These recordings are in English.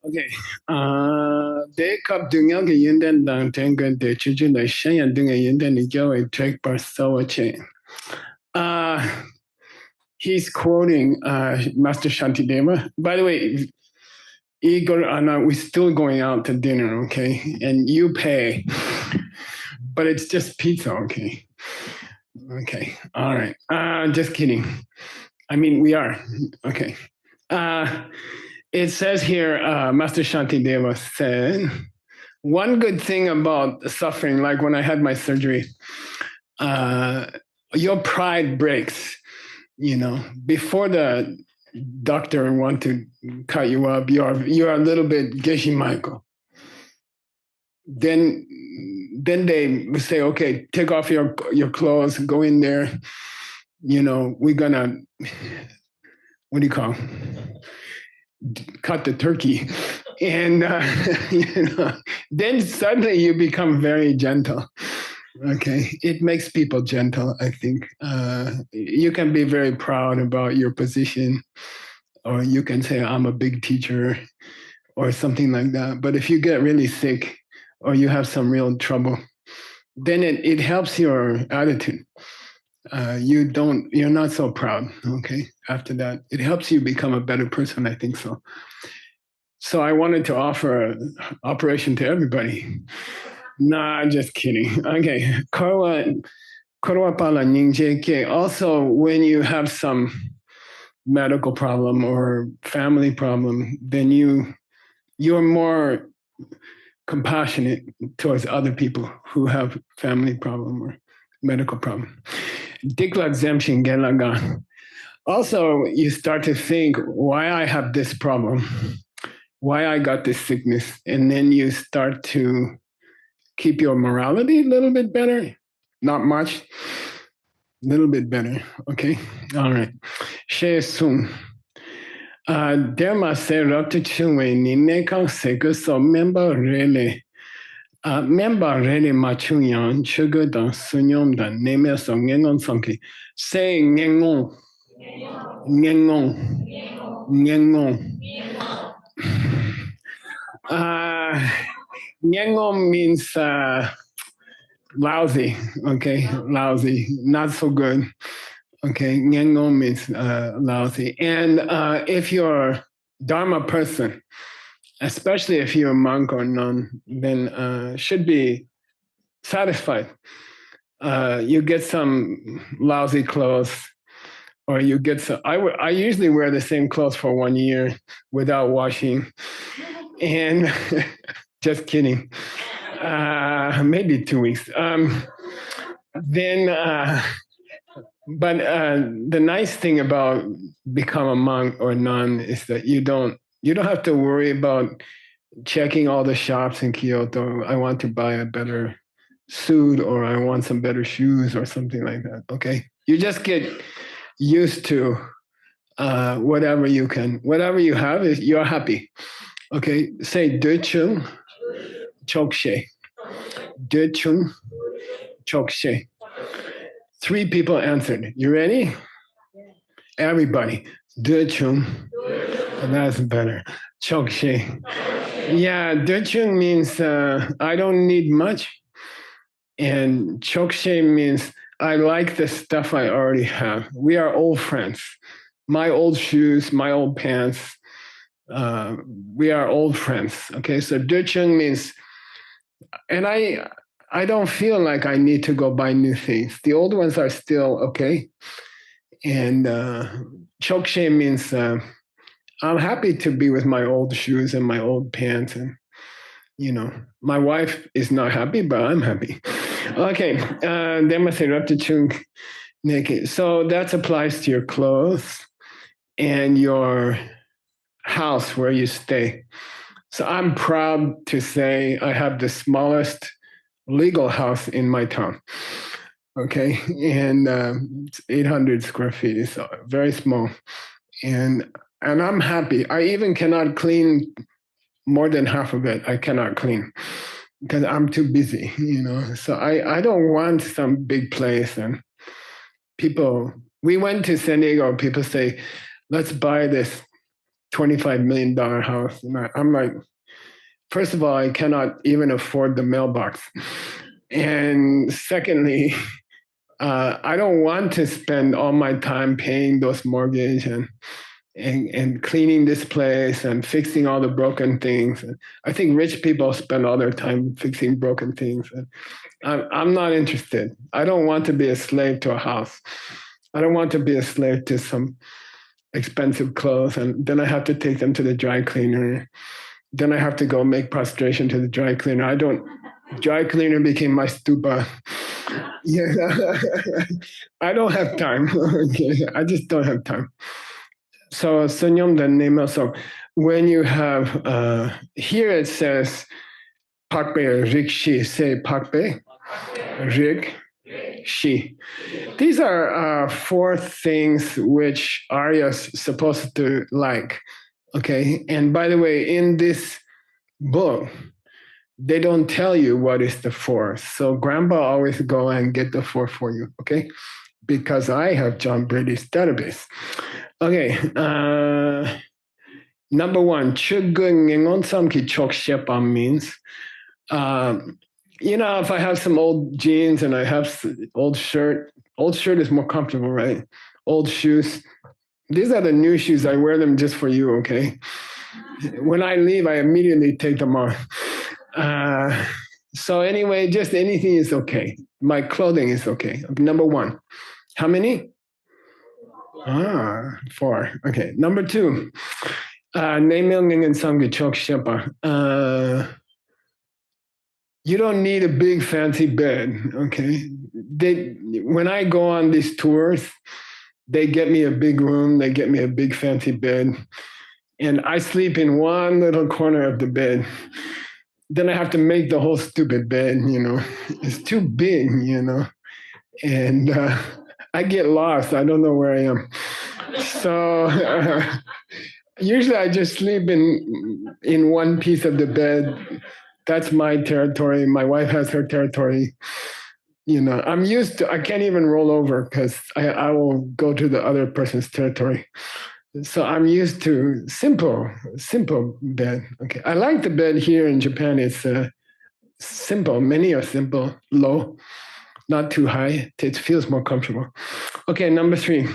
Okay. They cup doing young yin then down tango de children the shay and doing a yin then the joy take per so chain. Uh he's quoting Master Shantideva. By the way, Igor and we're still going out to dinner, okay? And you pay. But it's just pizza, okay? Okay. All right. Just kidding. I mean, we are. Okay. It says here, Master Shantideva said, one good thing about suffering, like when I had my surgery, your pride breaks. Before the doctor want to cut you up, you're a little bit Geshe Michael. Then they say, okay, take off your clothes, go in there. We're gonna, what do you call? Cut the turkey. And then suddenly you become very gentle. Okay, it makes people gentle, I think. You can be very proud about your position, or you can say, I'm a big teacher, or something like that. But if you get really sick, or you have some real trouble, then it helps your attitude. You're not so proud, okay? After that, it helps you become a better person, I think so. So I wanted to offer an operation to everybody. Nah, just kidding. Okay. Korwa pala ninje ke. Also, when you have some medical problem or family problem, then you're more compassionate towards other people who have family problem or medical problem. Dikla exemption gelaga. Also, you start to think why I have this problem, why I got this sickness, and then you start to keep your morality a little bit better. Not much, a little bit better. Okay, all right. She soon. There must say to chungwe ni nekang seko so member really. Member really machunyan sugar dan sunyom dan name so ngengon sonki. Say ngengon. Ngengon. Ngengon. Ngengon means lousy, okay? Lousy, not so good. Okay, Ngengon means lousy. And if you're a Dharma person, especially if you're a monk or nun, then should be satisfied. You get some lousy clothes, or you get some. I usually wear the same clothes for 1 year without washing, and just kidding. Maybe 2 weeks. But the nice thing about become a monk or nun is that you don't have to worry about checking all the shops in Kyoto. I want to buy a better suit, or I want some better shoes, or something like that. Okay, you just get used to whatever you have. Is you're happy. Okay, say Dechung Chokshe. Dechung Chokshe. 3 people answered. You ready? Everybody. Dechung. That's better. Chokshe. Yeah, Dechung means I don't need much. And Chokshe means I like the stuff I already have. We are old friends. My old shoes, my old pants. We are old friends. Okay, so Dechung means, and I don't feel like I need to go buy new things. The old ones are still okay. And Chokshe means I'm happy to be with my old shoes and my old pants. And, my wife is not happy, but I'm happy. Okay. So that applies to your clothes and your house where you stay. So I'm proud to say I have the smallest legal house in my town. Okay, and it's 800 square feet. It's very small, and I'm happy. I even cannot clean more than half of it. I cannot clean because I'm too busy. So I don't want some big place. And people, we went to San Diego. People say, let's buy this $25 million house. And I'm like, first of all, I cannot even afford the mailbox. And secondly, I don't want to spend all my time paying those mortgage and cleaning this place and fixing all the broken things. I think rich people spend all their time fixing broken things. I'm not interested. I don't want to be a slave to a house. I don't want to be a slave to some expensive clothes, and then I have to take them to the dry cleaner. Then I have to go make prostration to the dry cleaner. Dry cleaner became my stupa. Yeah, I don't have time. Okay, I just don't have time. So Sunyom the name also. When you have here it says Pakpe Rikshi, say Pakpe Rik Shi. These are four things which Arya's supposed to like. Okay, and by the way, in this book, they don't tell you what is the four. So Grandpa always go and get the four for you. Okay, because I have John Brady's database. Okay, number one, Chugun Ngon Samki Chok Shepa means, if I have some old jeans and I have old shirt is more comfortable, right? Old shoes. These are the new shoes. I wear them just for you, okay? When I leave, I immediately take them off. So anyway, just anything is okay. My clothing is okay. Number one. How many? Four. Okay. Number two. You don't need a big fancy bed, okay? When I go on these tours, they get me a big room, they get me a big fancy bed, and I sleep in one little corner of the bed. Then I have to make the whole stupid bed, It's too big, and I get lost. I don't know where I am. So usually I just sleep in one piece of the bed. That's my territory. My wife has her territory. I'm used to, I can't even roll over because I will go to the other person's territory. So I'm used to simple bed. Okay. I like the bed here in Japan. It's simple. Many are simple, low, not too high. It feels more comfortable. Okay, number three.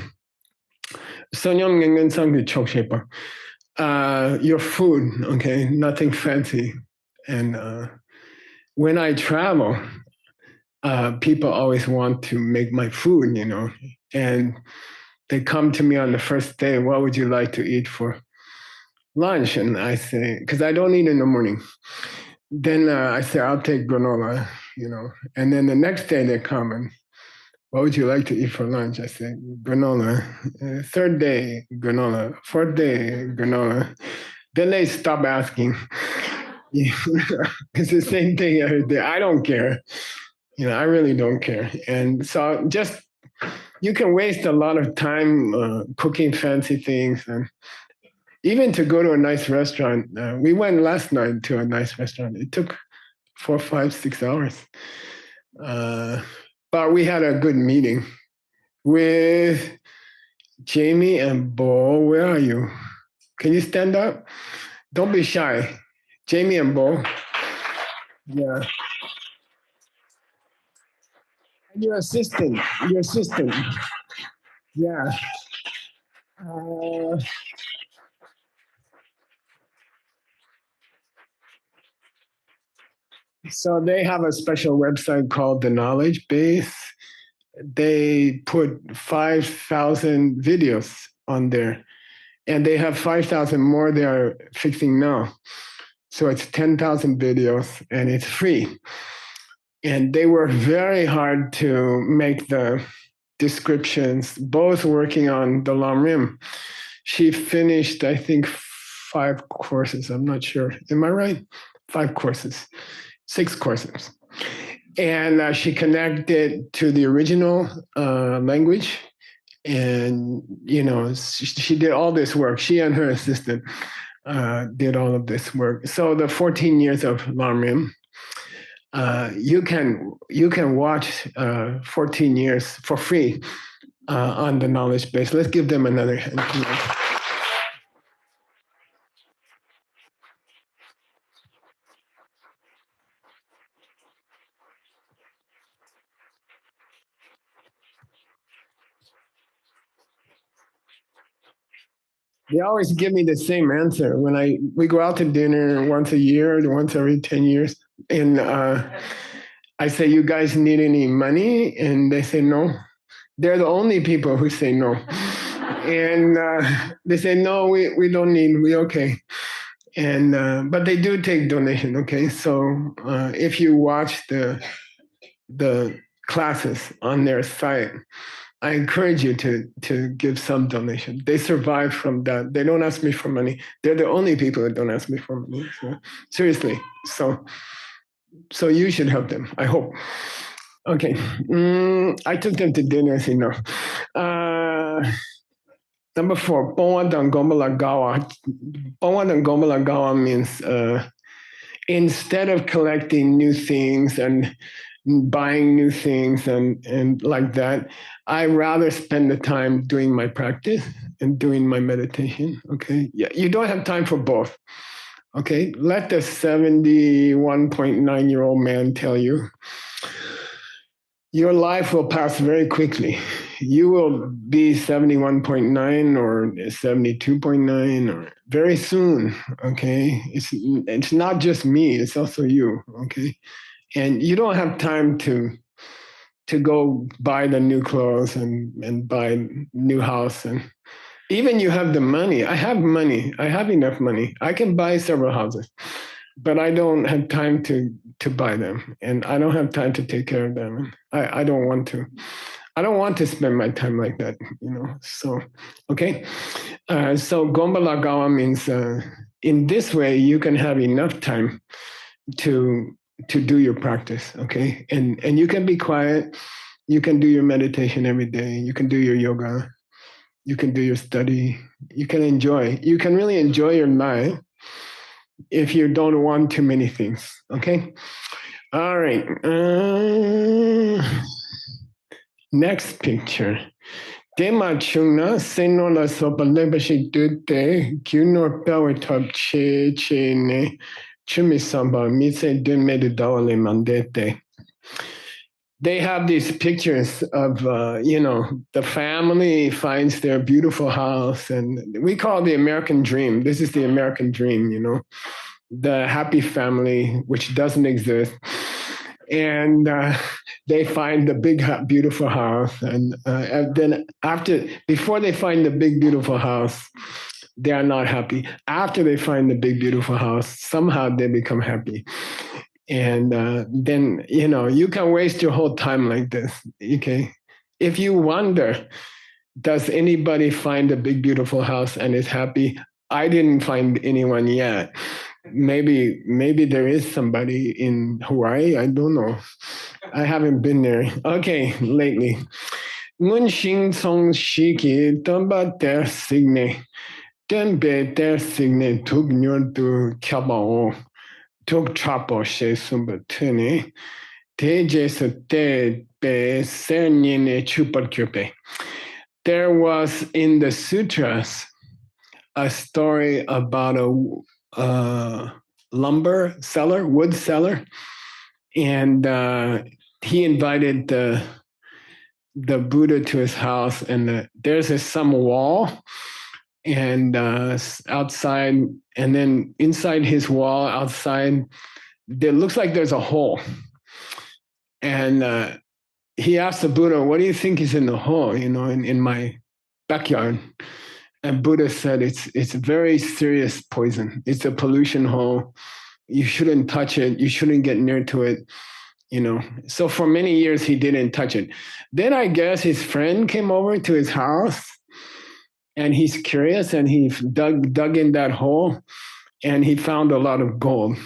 Your food, okay, nothing fancy. And when I travel, people always want to make my food, and they come to me on the first day, what would you like to eat for lunch? And I say, because I don't eat in the morning. Then I say, I'll take granola, and then the next day they come and, what would you like to eat for lunch? I say, granola. Third day, granola. Fourth day, granola. Then they stop asking. It's the same thing every day. I don't care. I really don't care. And so you can waste a lot of time cooking fancy things. And even to go to a nice restaurant, we went last night to a nice restaurant. It took 4, 5, 6 hours. But we had a good meeting with Jamie and Bo. Where are you? Can you stand up? Don't be shy. Jamie and Bo. Yeah. And your assistant. Yeah. So they have a special website called The Knowledge Base. They put 5,000 videos on there, and they have 5,000 more they are fixing now. So it's 10,000 videos, and it's free. And they work very hard to make the descriptions, both working on the Lam Rim. She finished, I think, 5 courses. I'm not sure. Am I right? 5 courses, 6 courses. And she connected to the original language. And, she did all this work. She and her assistant did all of this work. So the 14 years of Lam Rim, you can watch 14 years for free on the knowledge base. Let's give them another hand. They always give me the same answer when we go out to dinner once a year, or once every 10 years, and I say, "You guys need any money?" And they say no. They're the only people who say no, and they say no. We don't need. We okay. And but they do take donation. Okay, so if you watch the classes on their site, I encourage you to give some donation. They survive from that. They don't ask me for money. They're the only people that don't ask me for money. So, seriously. So you should help them. I hope. Okay. I took them to dinner. So no. Number 4, Bonwadang Gomalagawa. Bonwadang Gomalagawa means instead of collecting new things and buying new things and like that, I rather spend the time doing my practice and doing my meditation. Okay. Yeah, you don't have time for both. Okay. Let the 71.9-year-old man tell you, your life will pass very quickly. You will be 71.9 or 72.9 or very soon. Okay. It's not just me, it's also you. Okay. And you don't have time to go buy the new clothes and buy new house. And even you have the money. I have money. I have enough money. I can buy several houses, but I don't have time to buy them, and I don't have time to take care of them. I don't want to. I don't want to spend my time like that, So, okay. So Gomba Lagawa means in this way you can have enough time to do your practice, okay? And you can be quiet. You can do your meditation every day. You can do your yoga. You can do your study. You can enjoy. You can really enjoy your life if you don't want too many things, okay? All right. Next picture. Tema chungna seno la sopa lebashi dute kyunor power top che ne chumi samba mise de medidawale mandete. They have these pictures of, the family finds their beautiful house, and we call it the American dream. This is the American dream, the happy family, which doesn't exist. And they find the big, beautiful house. And then before they find the big, beautiful house, they are not happy. After they find the big, beautiful house, somehow they become happy. And then, you can waste your whole time like this, okay? If you wonder, does anybody find a big, beautiful house and is happy? I didn't find anyone yet. Maybe there is somebody in Hawaii. I don't know. I haven't been there. Okay, lately. Ngun Xing Song Shiki, Tamba Der Signe, Dembe Der Signe, Tug Nyor Du Kabao. Took chapo she sumba tuni, te jesa te be senine chupar kyupe. There was in the sutras a story about a lumber seller, wood seller, and he invited the Buddha to his house, and there's some wall. And outside, and then inside his wall, outside, there looks like there's a hole. And he asked the Buddha, "What do you think is in the hole? In my backyard?" And Buddha said, "It's a very serious poison. It's a pollution hole. You shouldn't touch it. You shouldn't get near to it." So for many years he didn't touch it. Then I guess his friend came over to his house. And he's curious, and he dug in that hole, and he found a lot of gold.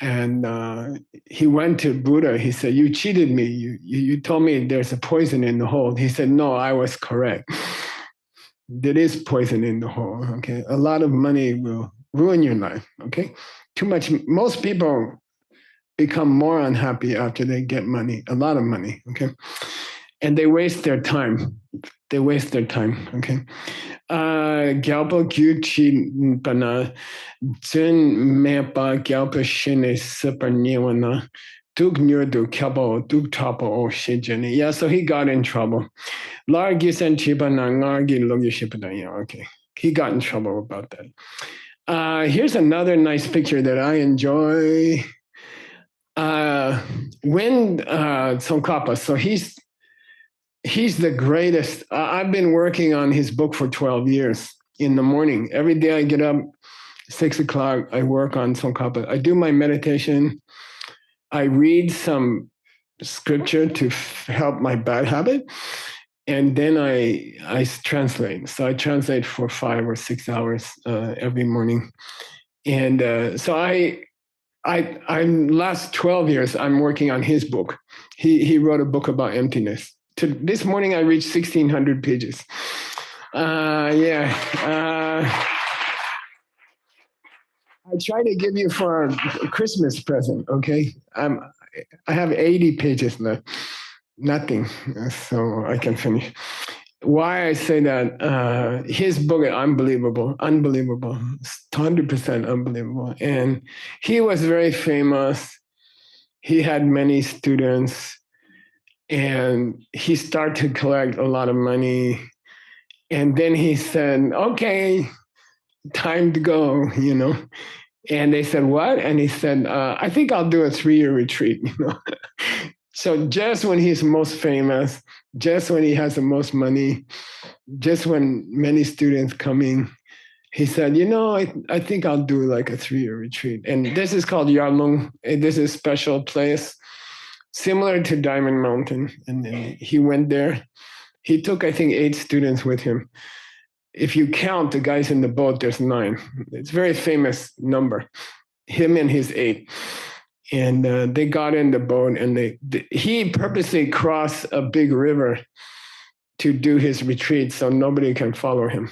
And he went to Buddha. He said, "You cheated me. You told me there's a poison in the hole." He said, "No, I was correct. There is poison in the hole." Okay, a lot of money will ruin your life. Okay, too much. Most people become more unhappy after they get money, a lot of money. Okay, and they waste their time. They waste their time, okay? Gyalpa gyuchi pana zun mepa gyalpa shine super niwana duk nyurdu kyabo duk chapa o shijini. Yeah, so he got in trouble. Lar gisen chibana ngargi logi shipana. Yeah, okay. he got in trouble about that. Here's another nice picture that I enjoy. When Tsongkhapa, so he's the greatest. I've been working on his book for 12 years in the morning. Every day I get up 6 o'clock, I work on Tsongkhapa. I do my meditation. I read some scripture to help my bad habit. And then I translate. So I translate for 5 or 6 hours every morning. And so I'm last 12 years, I'm working on his book. He wrote a book about emptiness. This morning I reached 1,600 pages. I try to give you for a Christmas present, okay? I have 80 pages left. Nothing, so I can finish. Why I say that, his book is unbelievable, 100% unbelievable. And he was very famous. He had many students, and he started to collect a lot of money. And then he said, okay, time to go, And they said, what? And he said, I think I'll do a 3-year retreat, So just when he's most famous, just when he has the most money, just when many students coming, he said, I think I'll do like a 3-year retreat. And this is called Yarlung. This is a special place, similar to Diamond Mountain. And then he went there. He took, I think, 8 students with him. If you count the guys in the boat, there's 9. It's a very famous number, him and his 8. And they got in the boat, and he purposely crossed a big river to do his retreat so nobody can follow him.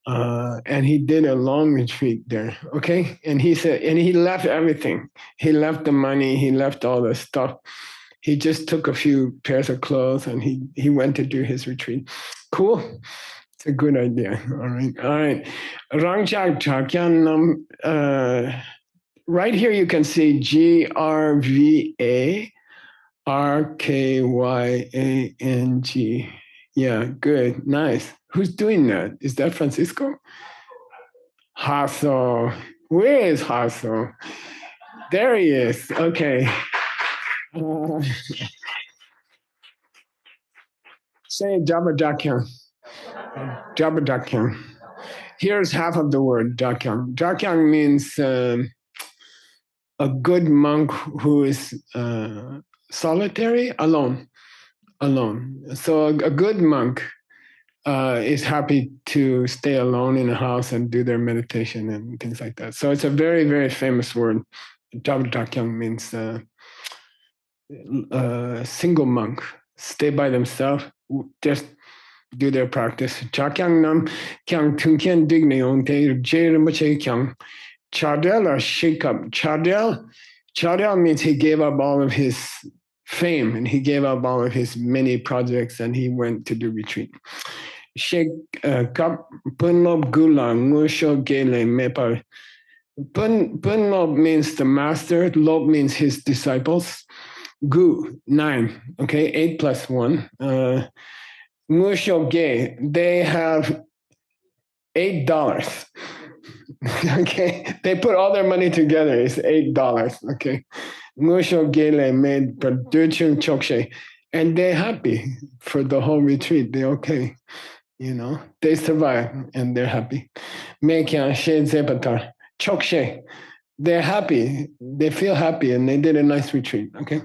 And he did a long retreat there, okay? And he said, and he left everything. He left the money, he left all the stuff. He just took a few pairs of clothes, and he went to do his retreat. Cool. It's a good idea. All right. Rangchak Chakyanam. Right here you can see GRVARKYANG. Yeah, good. Nice. Who's doing that? Is that Francisco? Hasso. Where is Hasso? There he is. Okay. Say Jabba Dakyan. Here's half of the word, Dakyan. Dakyan means a good monk who is solitary, alone. So a good monk is happy to stay alone in a house and do their meditation and things like that. So it's a very, very famous word. Jabdakyang means single monk, stay by themselves, just do their practice. Chakyang nam kyang tungkyan digneon te Rinpoche kyang. Chardel or shake up. Chardel means he gave up all of his fame, and he gave up all of his many projects, and he went to do retreat. Shake kap punlob gula ngusho gele mepa. Punlob means the master. Lob means his disciples. Gu 9. Okay, 8 plus 1. Ngusho ge, they have $8. Okay, they put all their money together. It's $8. Okay, Ngusho Gele made Production Chokshe, and they're happy for the whole retreat. They're okay, they survive and they're happy. Mekyan She Zepatar Chokshe, they're happy. They feel happy, and they did a nice retreat. Okay,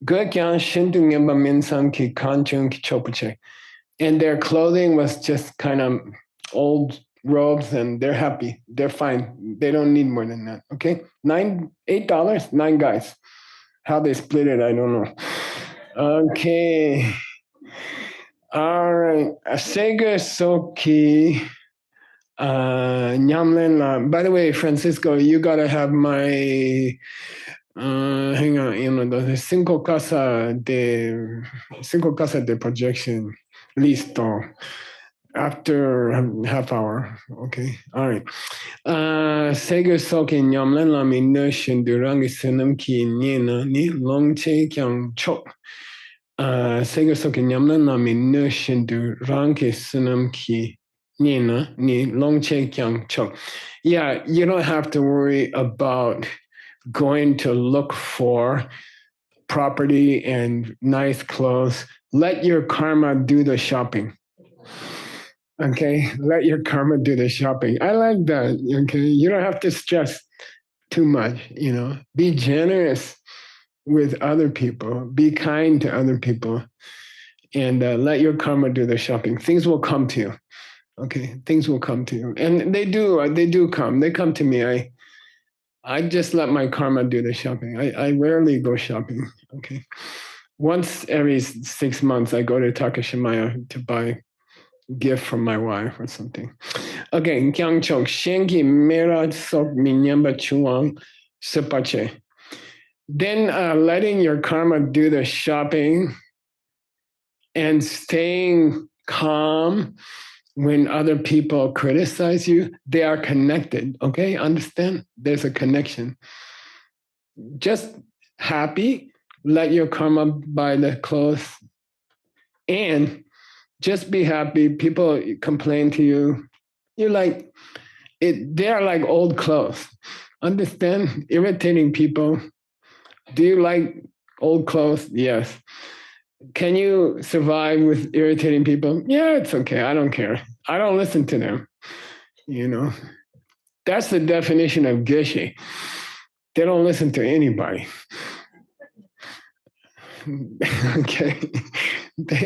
Gokyan Shintung Yamba Minsan Ki Kanchung Ki Chopache, and their clothing was just kind of old robes, and they're happy. They're fine. They don't need more than that. Okay, $8, 9 guys. How they split it, I don't know. Okay. All right. Asega Soki Nyamlen La. By the way, Francisco, you gotta have my hang on, the cinco casa de projection listo. After half hour, okay, all right. Sega soke nyamlan lami nushin durangi sunam ki nina ni longche kyang chok. Sega soke nyamlan lami nushin durangi sunam ki Ni na, ni long che kyang chok. Yeah, you don't have to worry about going to look for property and nice clothes. Let your karma do the shopping. Okay, let your karma do the shopping. I like that. Okay, you don't have to stress too much. Be generous with other people. Be kind to other people, and let your karma do the shopping. Things will come to you. Okay, things will come to you, and they do. They do come. They come to me. I just let my karma do the shopping. I rarely go shopping. Okay, once every 6 months, I go to Takashimaya to buy gift from my wife or something. Okay, Kyang Chok, Shenki Mera Sok Minyamba Chuang Sepache. Then letting your karma do the shopping and staying calm when other people criticize you, they are connected. Okay, understand? There's a connection. Just happy, let your karma buy the clothes, and just be happy. People complain to you. You're like, they are like old clothes. Understand? Irritating people. Do you like old clothes? Yes. Can you survive with irritating people? Yeah, it's okay. I don't care. I don't listen to them. That's the definition of geshe. They don't listen to anybody. Okay.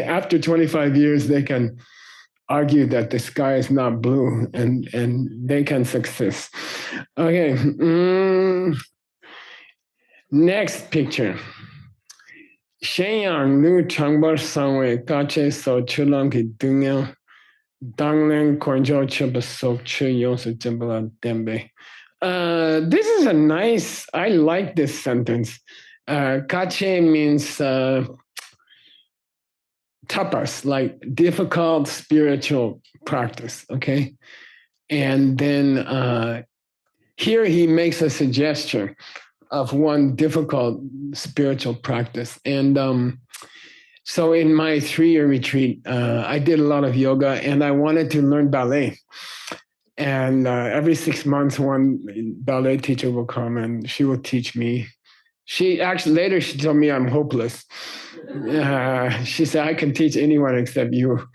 After 25 years, they can argue that the sky is not blue, and they can success. Okay. Next picture. Shenyang Lu Changbar Sangwe Kache So Chulang Ki Dunya Danglen Korjo Chibasok Chu Yonsu Jimbala Dembe. This is a nice, I like this sentence. Kache means tapas, like difficult spiritual practice, okay? And then here he makes a suggestion of one difficult spiritual practice. And so in my 3-year retreat, I did a lot of yoga, and I wanted to learn ballet. And every 6 months, one ballet teacher will come and she will teach me. She actually, later she told me I'm hopeless. She said, I can teach anyone except you.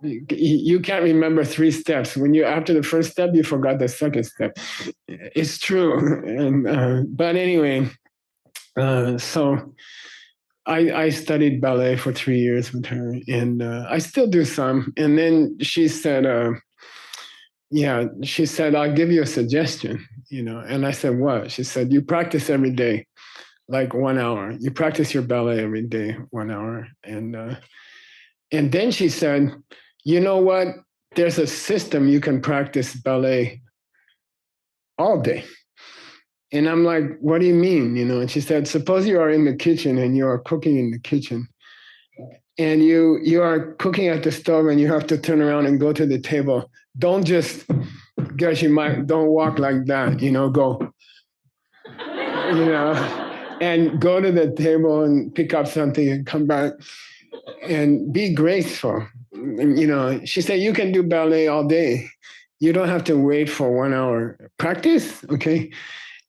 You can't remember 3 steps. When you, after the first step, you forgot the second step. It's true. And but anyway, so I studied ballet for 3 years with her, and I still do some. And then she said, she said, I'll give you a suggestion, And I said, what? She said, you practice every day, like 1 hour. You practice your ballet every day, 1 hour. And then she said, you know what? There's a system you can practice ballet all day. And I'm like, what do you mean? And she said, suppose you are in the kitchen and you are cooking in the kitchen, and you are cooking at the stove and you have to turn around and go to the table. Don't just, don't walk like that, go, and go to the table and pick up something and come back and be graceful. She said, you can do ballet all day. You don't have to wait for 1 hour. Practice, okay?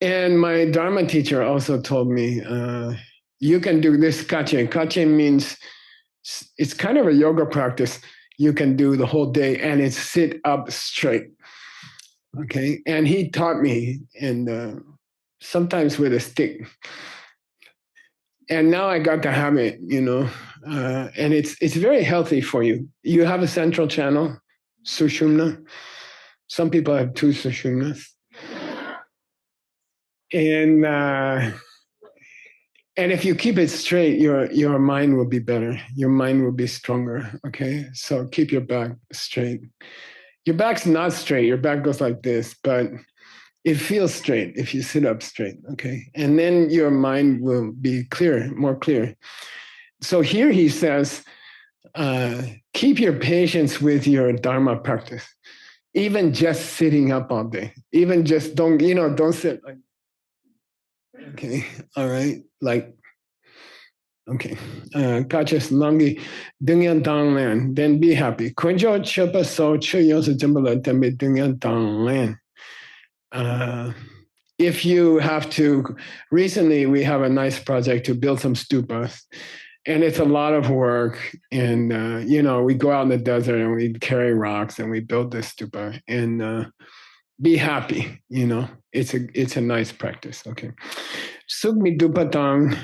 And my Dharma teacher also told me, you can do this kache. Kache means it's kind of a yoga practice you can do the whole day, and it's sit up straight. Okay. And he taught me, and sometimes with a stick. And now I got the habit, and it's very healthy for you. You have a central channel, sushumna. Some people have 2 sushumnas. And if you keep it straight, your mind will be better. Your mind will be stronger. Okay, so keep your back straight. Your back's not straight. Your back goes like this, but it feels straight if you sit up straight. Okay, and then your mind will be clear, more clear. So here he says, keep your patience with your Dharma practice. Even just sitting up all day. Even just don't sit like. Okay, all right, like Okay. Kachas longi dungan dang lan. Then be happy. Kunjo chupa so chuyo se jimbala tembe dungan dang lan. If you have to, recently we have a nice project to build some stupas, and it's a lot of work. And we go out in the desert and we carry rocks and we build this stupa. And be happy. It's a nice practice. Okay. Sugmi dupatang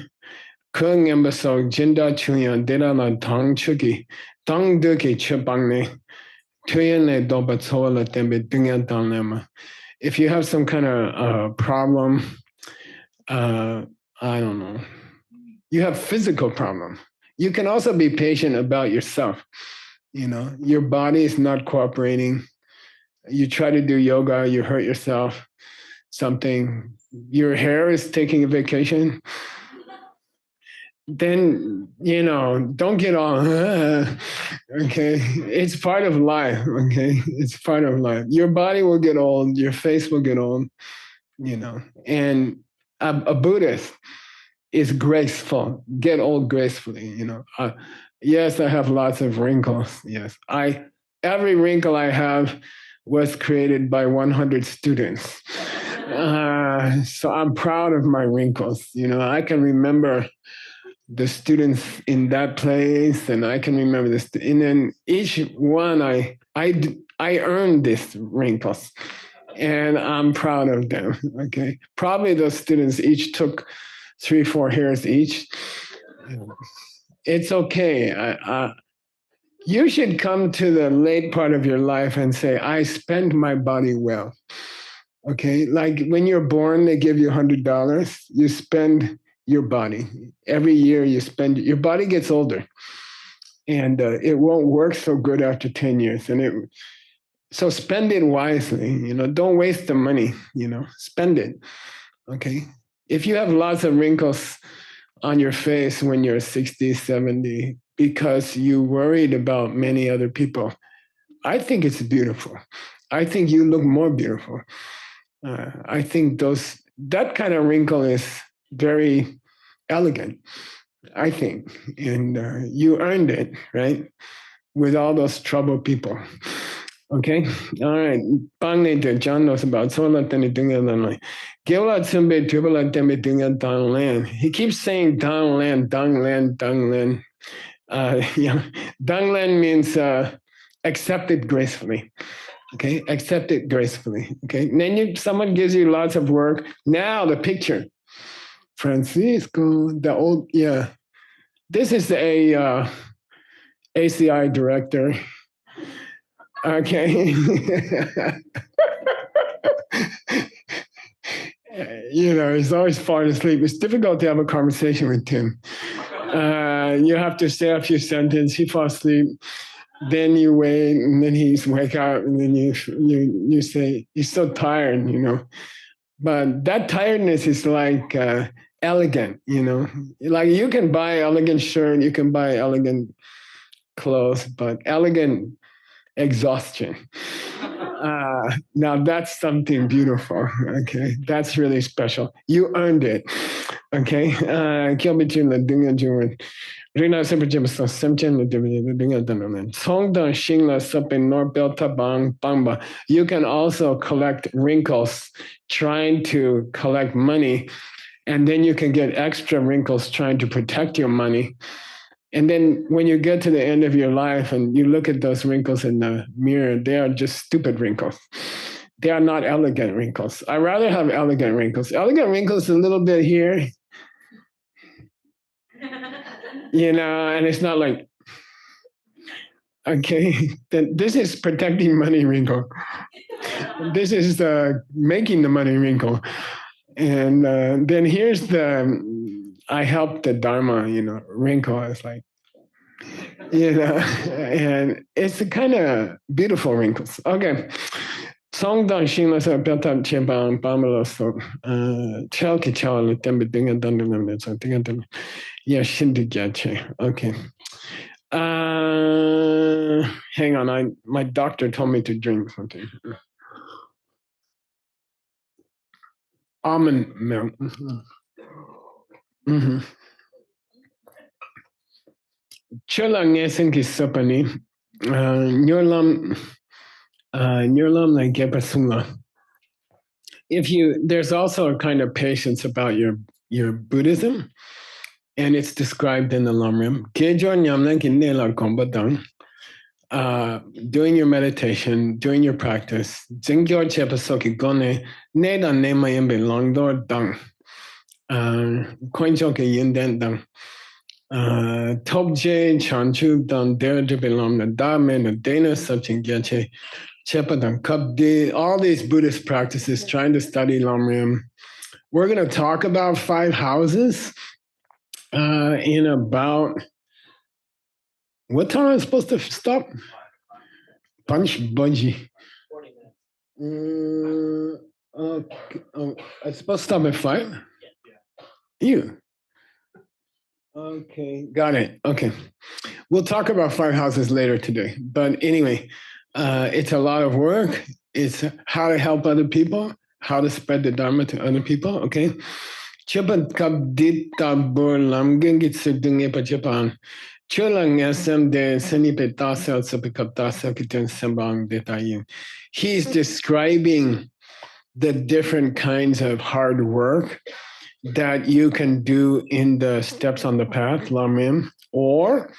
kung embaso jinda chuyan dera la tang chuki tang duki chubangne tuyan le doba tsola tembe dungan tang lema. If you have some kind of problem, I don't know, you have physical problem, you can also be patient about yourself. Your body is not cooperating. You try to do yoga, you hurt yourself, something, your hair is taking a vacation, then don't get all okay, it's part of life. Okay, it's part of life. Your body will get old, your face will get old, and a Buddhist is graceful, get old gracefully. Yes, I have lots of wrinkles. Yes, every wrinkle I have was created by 100 students. So I'm proud of my wrinkles. I can remember the students in that place, and I can remember this. And then each one, I earned these wrinkles, and I'm proud of them. Okay, probably those students each took 3-4 hairs each. It's okay. You should come to the late part of your life and say, I spend my body well. Okay, like when you're born, they give you $100. You spend your body. Every year you spend, your body gets older. And it won't work so good after 10 years. So spend it wisely. Don't waste the money. Spend it. Okay. If you have lots of wrinkles on your face when you're 60, 70, because you worried about many other people, I think it's beautiful. I think you look more beautiful. I think that kind of wrinkle is very elegant, I think. And you earned it, right? With all those troubled people. Okay, all right. Pangne de John knows about sola tani dunga lan. Gila tsumbe tubala tembe dunga dang lan. He keeps saying dang lan, dang lan, dang lan. Dang lan means accept it gracefully. Okay, accept it gracefully. Okay, and then someone gives you lots of work. Now the picture, Francisco, the old, yeah. This is a ACI director. Okay. He's always falling asleep. It's difficult to have a conversation with Tim. You have to say a few sentences. He falls asleep. Then you wait, and then he's wake up, and then you say he's so tired, But that tiredness is like elegant, Like you can buy elegant shirt, you can buy elegant clothes, but elegant exhaustion. Now that's something beautiful. Okay, that's really special. You earned it. Okay. Rina sempre jim so semchen le dinga danamen. Songdang shingla supin nor belta bang bangba. You can also collect wrinkles trying to collect money, and then you can get extra wrinkles trying to protect your money. And then when you get to the end of your life and you look at those wrinkles in the mirror, they are just stupid wrinkles. They are not elegant wrinkles. I rather have elegant wrinkles. Elegant wrinkles a little bit here, and it's not like, okay, then this is protecting money wrinkle. This is making the money wrinkle. And then here's I help the Dharma, wrinkle. It's like, and it's the kind of beautiful wrinkles. Okay. Songdang shingla sa petam chebang pamela so chalki chal tembe dinga dandam so dinga dam yeah shindig yache. Okay. Hang on, my doctor told me to drink something. Almond milk. Mm-hmm. Chola ngesen ki sopani. Nyorlam like gepasula. There's also a kind of patience about your Buddhism, and it's described in the Lamrim. Doing your meditation, doing your practice. Jingyo chepasoki gone nedan nema yembe longdor dang. Koinchoke yinden dang. Tobje chanchu dan derje belong the dame the dana subching geche chepadang kabdi. All these Buddhist practices, trying to study Lamrim. We're going to talk about 5 houses in about, what time am I supposed to stop? Punch bungee. 40 minutes. I'm supposed to stop at 5? You. Okay, got it. Okay. We'll talk about 5 houses later today. But anyway, it's a lot of work. It's how to help other people, how to spread the Dharma to other people, okay? Chipan kap dit tabur lam gengit sidunge pa Japan. Chulang esem de senipe tasel sapikap tasel kiten sembang detayin. He's describing the different kinds of hard work that you can do in the steps on the path, Lamrim, or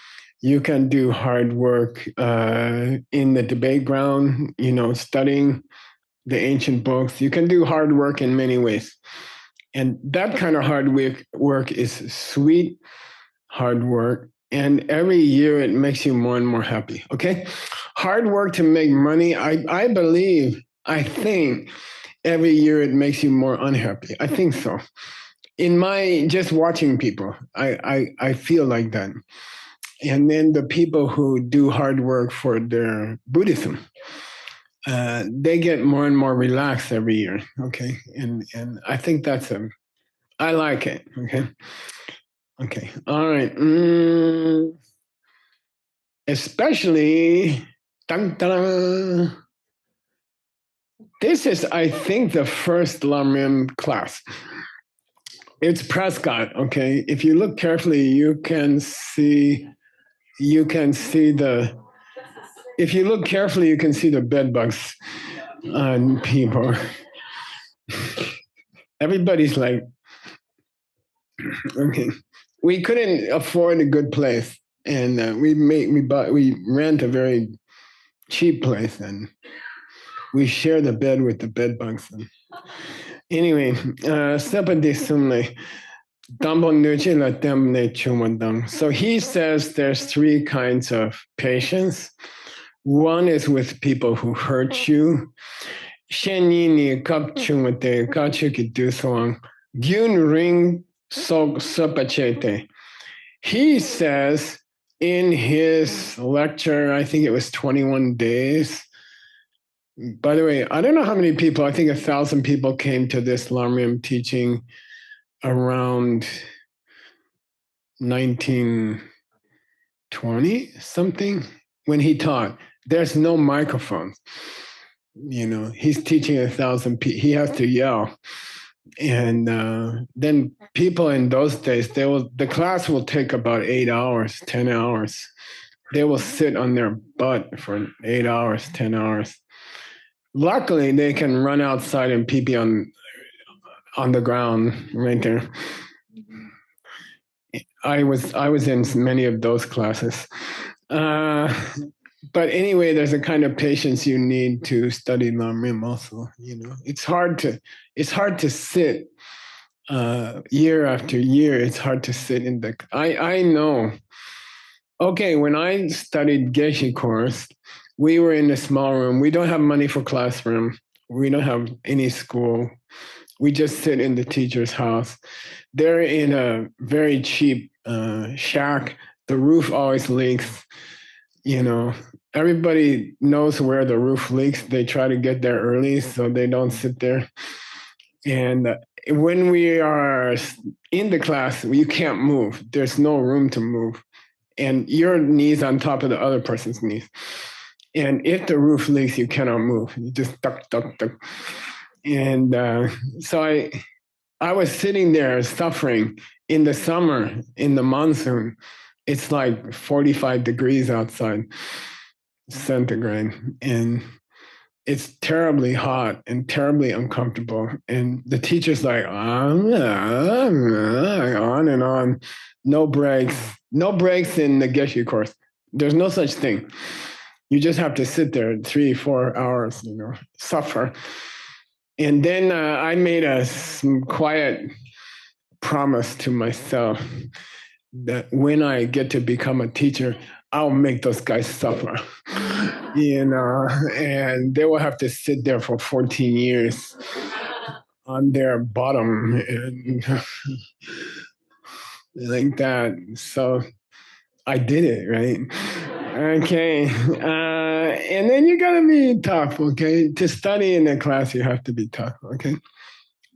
you can do hard work in the debate ground, studying the ancient books. You can do hard work in many ways. And that kind of hard work is sweet, hard work. And every year it makes you more and more happy. Okay? Hard work to make money, I think every year it makes you more unhappy. I think so. In my just watching people, I feel like that. And then the people who do hard work for their Buddhism, they get more and more relaxed every year. Okay. And I think I like it. Okay. Okay. All right. Especially, dun, dun, this is, I think, the first Lamrim class. It's Prescott. Okay. If you look carefully, you can see the. If you look carefully, you can see the bed bugs on people. Everybody's like, okay. We couldn't afford a good place, and we rent a very cheap place, and we share the bed with the bed bugs. Anyway, so he says there's 3 kinds of patience. One is with people who hurt you. He says in his lecture, I think it was 21 days. By the way, I don't know how many people, I think 1,000 people came to this Lamrim teaching around 1920 something when he taught. There's no microphones. He's teaching 1,000 people. He has to yell. And then people in those days, the class will take about 8 hours, 10 hours. They will sit on their butt for 8 hours, 10 hours. Luckily, they can run outside and pee on the ground right there. I was in many of those classes. But anyway, there's a kind of patience you need to study Lamrim also. It's hard to sit year after year. It's hard to sit in the. I know. Okay, when I studied Geshe course, we were in a small room. We don't have money for classroom. We don't have any school. We just sit in the teacher's house. They're in a very cheap shack. The roof always leaks. Everybody knows where the roof leaks. They try to get there early so they don't sit there. And when we are in the class, you can't move. There's no room to move. And your knees on top of the other person's knees. And if the roof leaks, you cannot move. You just duck, duck, duck. And so I was sitting there suffering in the summer, in the monsoon, it's like 45 degrees outside centigrade, and it's terribly hot and terribly uncomfortable. And the teacher's like, on and on. No breaks. No breaks in the Geshe course. There's no such thing. You just have to sit there 3-4 hours, suffer. And then I made some quiet promise to myself that when I get to become a teacher, I'll make those guys suffer, and they will have to sit there for 14 years on their bottom and like that. So I did it, right? Okay. And then you got to be tough, okay? To study in the class, you have to be tough, okay?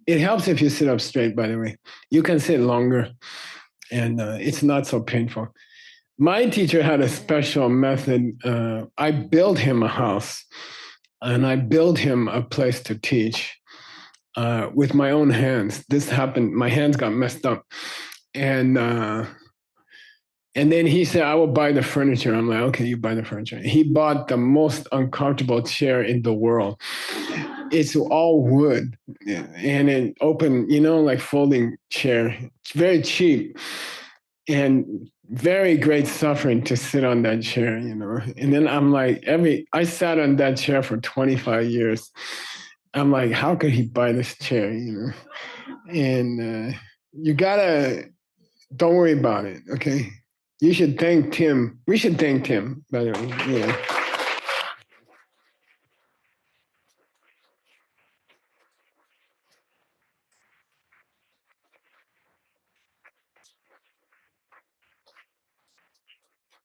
It helps if you sit up straight, by the way. You can sit longer, and it's not so painful. My teacher had a special method. I built him a house, and I built him a place to teach with my own hands. This happened. My hands got messed up, and then he said, "I will buy the furniture." I'm like, "Okay, you buy the furniture." He bought the most uncomfortable chair in the world. It's all wood, and it open, like folding chair. It's very cheap. And very great suffering to sit on that chair, And then I'm like, I sat on that chair for 25 years. I'm like, how could he buy this chair, And you don't worry about it, okay? You should thank Tim. We should thank Tim, by the way.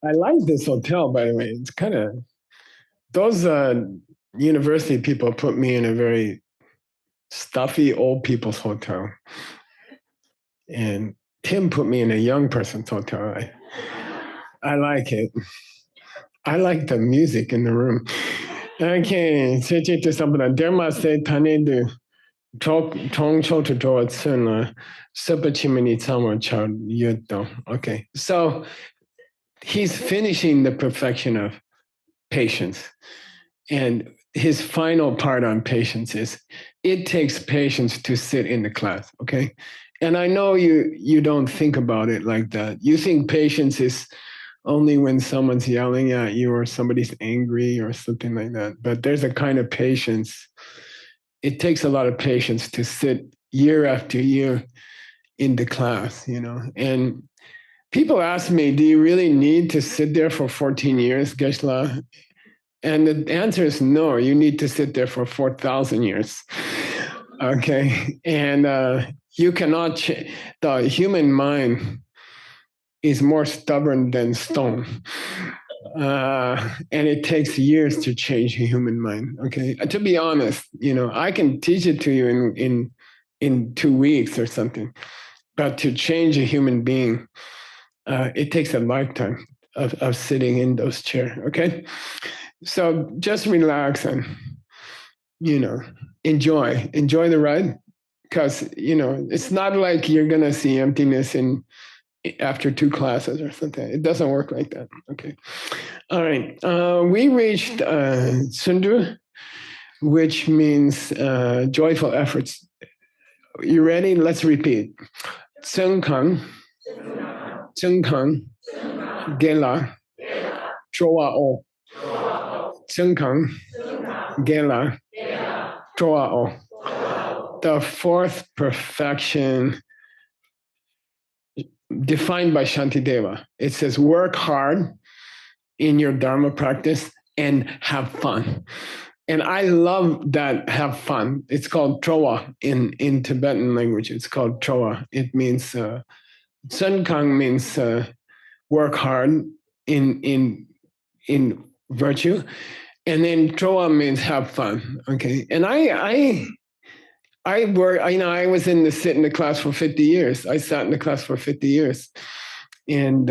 I like this hotel, by the way. It's kind of, those university people put me in a very stuffy old people's hotel. And Tim put me in a young person's hotel. I like it. I like the music in the room. Okay, 세제 something. Derma se tane de tong chot to draw tsuna chimney tamo chao yuto. Okay, so he's finishing the perfection of patience. And his final part on patience is it takes patience to sit in the class, okay? And I know you don't think about it like that. You think patience is only when someone's yelling at you or somebody's angry or something like that. But there's a kind of patience. It takes a lot of patience to sit year after year in the class, And people ask me, do you really need to sit there for 14 years, Geshe-la? And the answer is no, you need to sit there for 4,000 years. Okay. And you cannot the human mind is more stubborn than stone. And it takes years to change a human mind. Okay. To be honest, I can teach it to you in 2 weeks or something. But to change a human being, it takes a lifetime of sitting in those chairs. Okay. So just relax and, enjoy the ride. Because, it's not like you're going to see emptiness after 2 classes or something. It doesn't work like that. Okay. All right. We reached Sundu, which means joyful efforts. You ready? Let's repeat. Tsenkang, Tsenkang, Gela, Chowa O. Tsenkang, Gela, Chowa O. The 4th perfection defined by Shantideva. It says work hard in your Dharma practice and have fun. And I love that have fun. It's called Trowa in Tibetan language. It's called Trowa. It means, Tsenkang means work hard in virtue. And then Trowa means have fun. Okay. And I was sit in the class for 50 years. I sat in the class for 50 years. And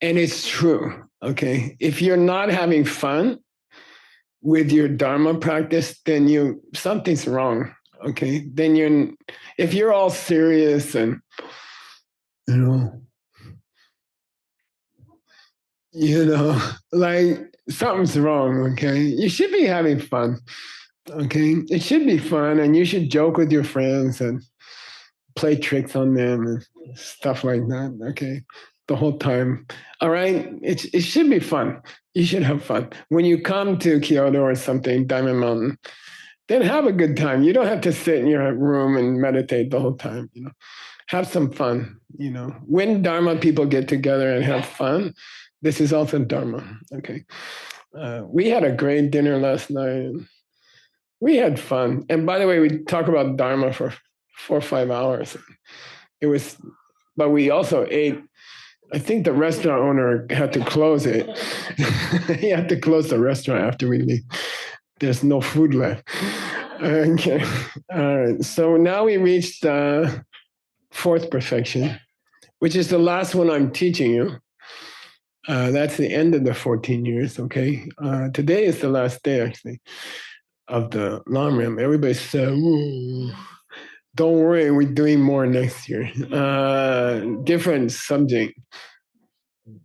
it's true. Okay. If you're not having fun with your Dharma practice, then something's wrong. Okay. Then if you're all serious and, like something's wrong, okay? You should be having fun, okay? It should be fun, and you should joke with your friends and play tricks on them and stuff like that, okay? The whole time. All right? It should be fun. You should have fun. When you come to Kyoto or something, Diamond Mountain, then have a good time. You don't have to sit in your room and meditate the whole time, Have some fun, When Dharma people get together and have fun, this is also Dharma, okay? We had a great dinner last night. We had fun. And by the way, we talked about Dharma for 4 or 5 hours. It was, but we also ate. I think the restaurant owner had to close it. He had to close the restaurant after we leave. There's no food left. Okay. All right. So now we reached the fourth perfection, which is the last one I'm teaching you. That's the end of the 14 years. Okay. Today is the last day, actually, of the long run. Everybody said, "Ooh, don't worry, we're doing more next year." Different subject.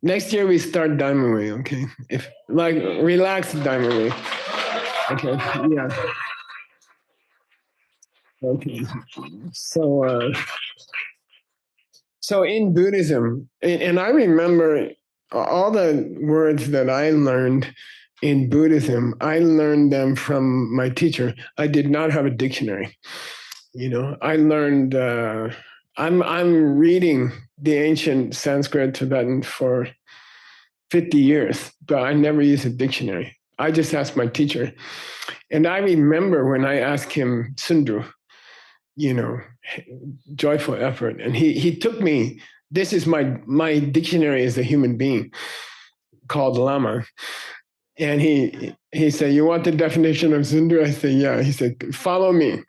Next year we start Diamond Way, okay? If like relax Diamond Way. Okay. Yeah. Okay. So so in Buddhism, and I remember all the words that I learned in Buddhism, I learned them from my teacher. I did not have a dictionary. I learned. I'm reading the ancient Sanskrit Tibetan for 50 years, but I never used a dictionary. I just asked my teacher, and I remember when I asked him Sundru, joyful effort, and he took me. This is my dictionary as a human being called Lama. And he said, "You want the definition of Sundru?" I said, "Yeah." He said, "Follow me.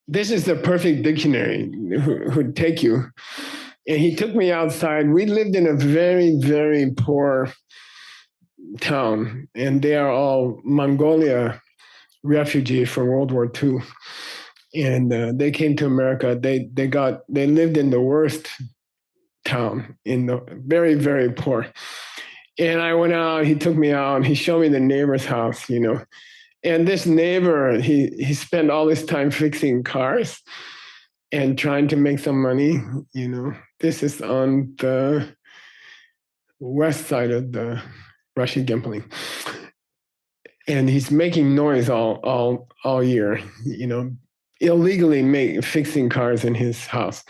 This is the perfect dictionary who'd take you." And he took me outside. We lived in a very, very poor town, and they are all Mongolia refugees from World War II. And they came to America. They lived in the worst town, in the very, very poor. And I went out, he took me out, he showed me the neighbor's house, And this neighbor, he spent all his time fixing cars and trying to make some money, This is on the west side of the Russian Gimple. And he's making noise all year, illegally fixing cars in his house.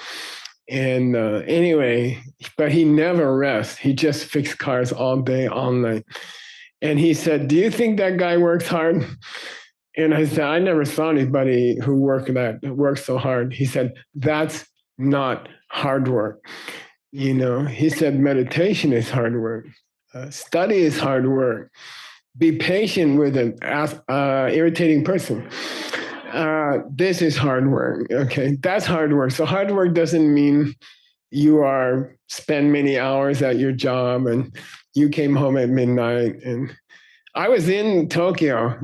And anyway, but he never rests. He just fixed cars all day, all night. And he said, "Do you think that guy works hard?" And I said, "I never saw anybody who works so hard." He said, "That's not hard work." He said, "Meditation is hard work. Study is hard work. Be patient with an irritating person. This is hard work." Okay, that's hard work. So hard work doesn't mean you spend many hours at your job and you came home at midnight. And I was in Tokyo.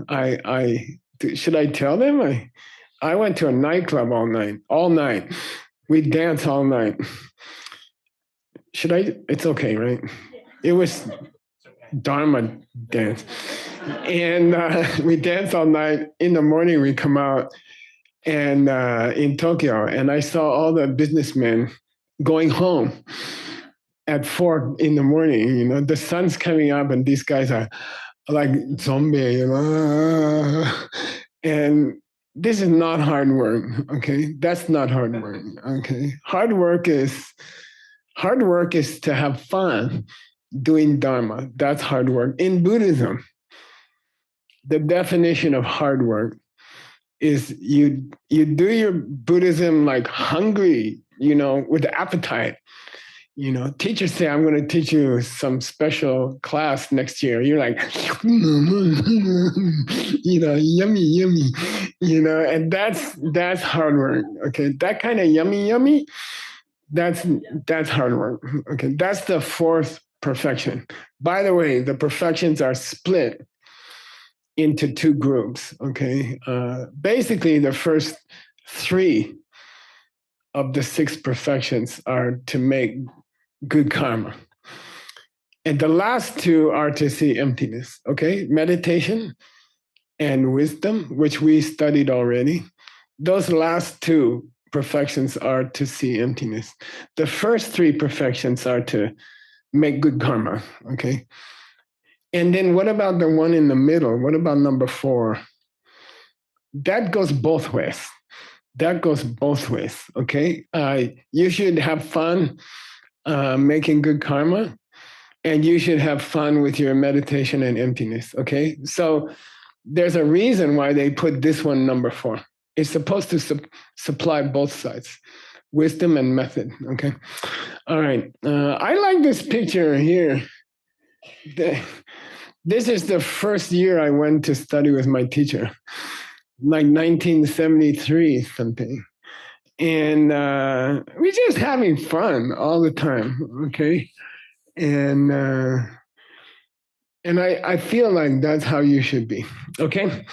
Should I tell them? I went to a nightclub all night. We danced all night. Should I? It's okay, right? It was Dharma dance. And we danced all night. In the morning, we come out and in Tokyo, and I saw all the businessmen going home at 4 in the morning. The sun's coming up, and these guys are like zombie, and this is not hard work. Okay, that's not hard work. Okay, hard work is to have fun doing Dharma. That's hard work. In Buddhism, the definition of hard work is you do your Buddhism like hungry, with appetite. Teachers say, "I'm going to teach you some special class next year." You're like, yummy, yummy, and that's hard work. Okay, that kind of yummy, that's hard work. Okay, that's the fourth perfection. By the way, the perfections are split into two groups. Okay, basically the first three of the six perfections are to make good karma. And the last two are to see emptiness, okay? Meditation and wisdom, which we studied already. Those last two perfections are to see emptiness. The first three perfections are to make good karma, okay? And then what about the one in the middle? What about number 4? That goes both ways. That goes both ways, okay? You should have fun making good karma, and you should have fun with your meditation and emptiness, okay? So there's a reason why they put this one number 4. It's supposed to supply both sides, wisdom and method, okay? All right. I like this picture here. This is the first year I went to study with my teacher, like 1973 something. And we're just having fun all the time, okay? And I feel like that's how you should be, okay?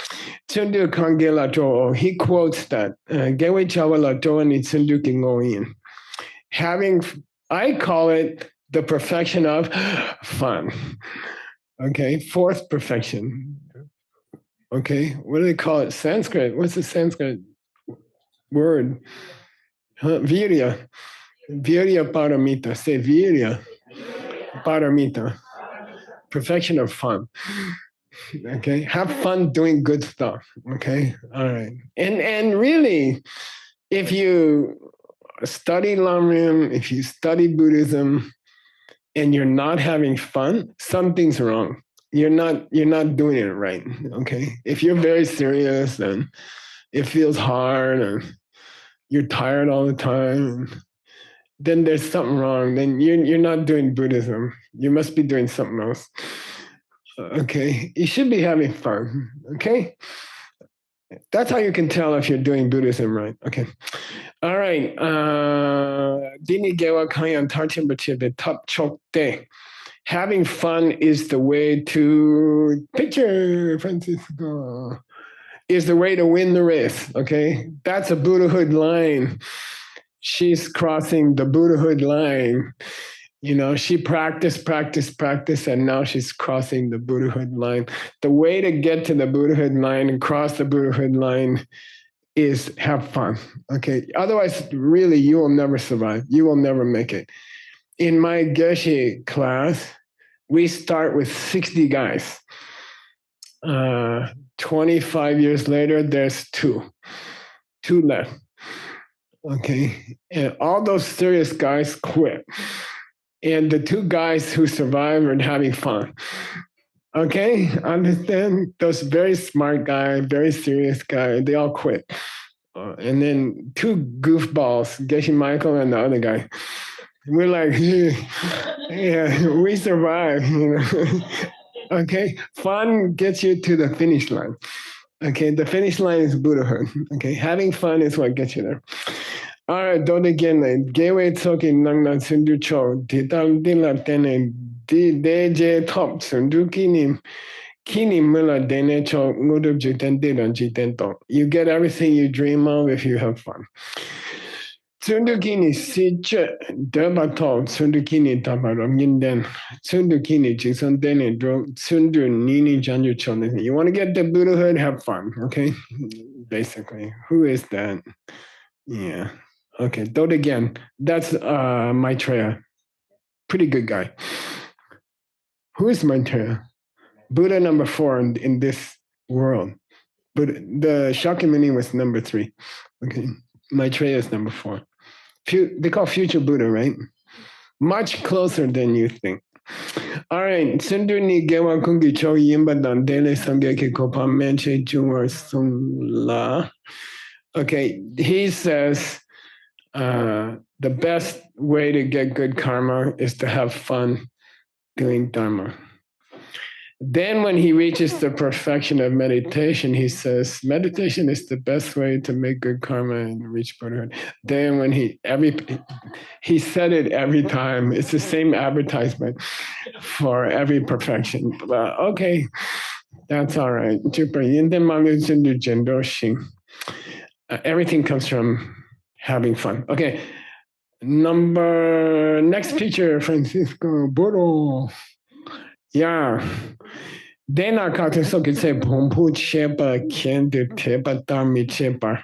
Tsundu Kangela Jo, he quotes that, Gewe Chawala Jo ni Tsundu Kingoyin. I call it the perfection of fun, okay? 4th perfection, okay? What do they call it? Sanskrit. What's the Sanskrit word? Virya. Virya paramita. Say virya paramita. Perfection of fun. Okay. Have fun doing good stuff. Okay. All right. And really, if you study Lamrim, if you study Buddhism, and you're not having fun, something's wrong. You're not doing it right. Okay. If you're very serious and it feels hard and you're tired all the time, then there's something wrong. Then you're not doing Buddhism. You must be doing something else. Okay. You should be having fun. Okay. That's how you can tell if you're doing Buddhism right. Okay. All right. Dini Gewa Kayan Tarchin Bachibe Top Chok Day. Having fun is the way to picture, Francisco, is the way to win the race. Okay. That's a Buddhahood line. She's crossing the Buddhahood line. You know, she practiced, and now she's crossing the Buddhahood line. The way to get to the Buddhahood line and cross the Buddhahood line is have fun. Okay. Otherwise, really, you will never survive. You will never make it. In my Geshe class, we start with 60 guys. 25 years later, there's two left. Okay. And all those serious guys quit. And the 2 guys who survive are having fun. Okay, understand? Those very smart guy, very serious guy, they all quit. And then 2 goofballs, Geshe Michael and the other guy. We're like, yeah, we survive. You know? Okay, fun gets you to the finish line. Okay, the finish line is Buddhahood. Okay, having fun is what gets you there. All right, don't again. Gateway talking nang na sundu cho. Tital dila tene DJ top sundu kini mula dene cho ngudub jiten dilan jiten to. You get everything you dream of if you have fun. Sundu kini si che deba to sundu kini tabarom yinden. Sundu kini jison dene dro sundu nini janju cho. You want to get the Buddhahood? Have fun. Okay, basically, who is that? Yeah. Okay, do it again. That's Maitreya. Pretty good guy. Who is Maitreya? Buddha number 4 in this world. But the Shakyamuni was number 3. Okay, Maitreya is number 4. They call future Buddha, right? Much closer than you think. All right. Sundu ni gewa kungi cho yimba dan dele sangeke kopa menche jumar sung la. Okay, he says, the best way to get good karma is to have fun doing dharma. Then when he reaches the perfection of meditation, he says, meditation is the best way to make good karma and reach Buddhahood. Then when he said it every time, it's the same advertisement for every perfection. Okay, that's all right. Everything comes from having fun. Okay. Next picture, Francisco Burro. Yeah. Dena so could say Pompu Chepa Kendi Tepa Dami Chepa.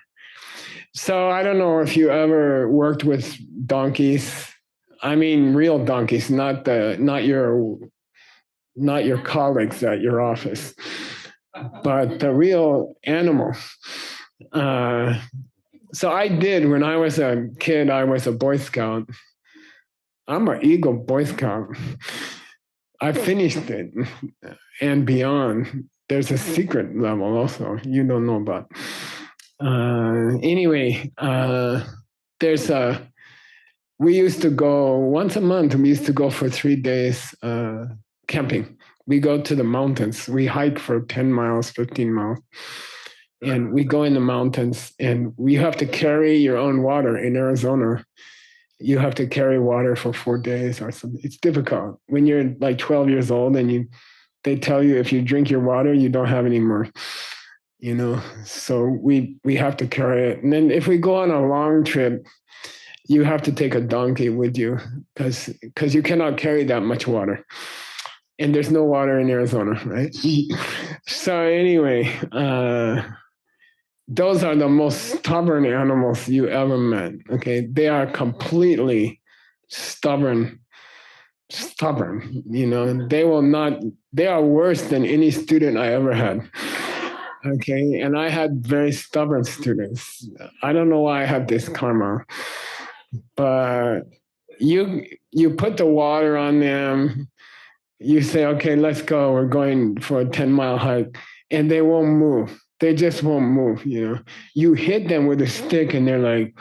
So I don't know if you ever worked with donkeys. I mean real donkeys, not your colleagues at your office, but the real animal. So I did when I was a kid. I was a Boy Scout. I'm an Eagle Boy Scout. I finished it and beyond. There's a secret level also you don't know about. Anyway, there's a. We used to go once a month. We used to go for 3 days camping. We go to the mountains. We hike for 10 miles, 15 miles. And we go in the mountains and we have to carry your own water in Arizona. You have to carry water for 4 days or something. It's difficult when you're like 12 years old and they tell you if you drink your water, you don't have any more, so we have to carry it. And then if we go on a long trip, you have to take a donkey with you because you cannot carry that much water. And there's no water in Arizona, right? So anyway, those are the most stubborn animals you ever met. Okay, they are completely stubborn. They will not. They are worse than any student I ever had. Okay, and I had very stubborn students. I don't know why I had this karma, but you put the water on them. You say, okay, let's go. We're going for a 10-mile hike, and they won't move. They just won't move. You hit them with a stick, and they're like,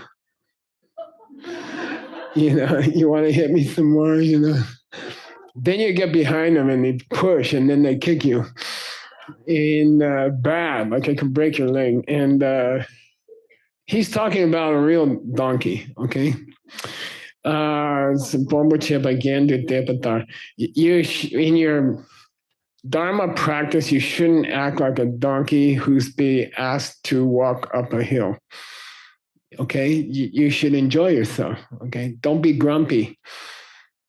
you want to hit me some more, Then you get behind them and they push, and then they kick you. And bad, like it can break your leg. And he's talking about a real donkey, okay? In your Dharma practice, you shouldn't act like a donkey who's being asked to walk up a hill. Okay, you should enjoy yourself. Okay, don't be grumpy,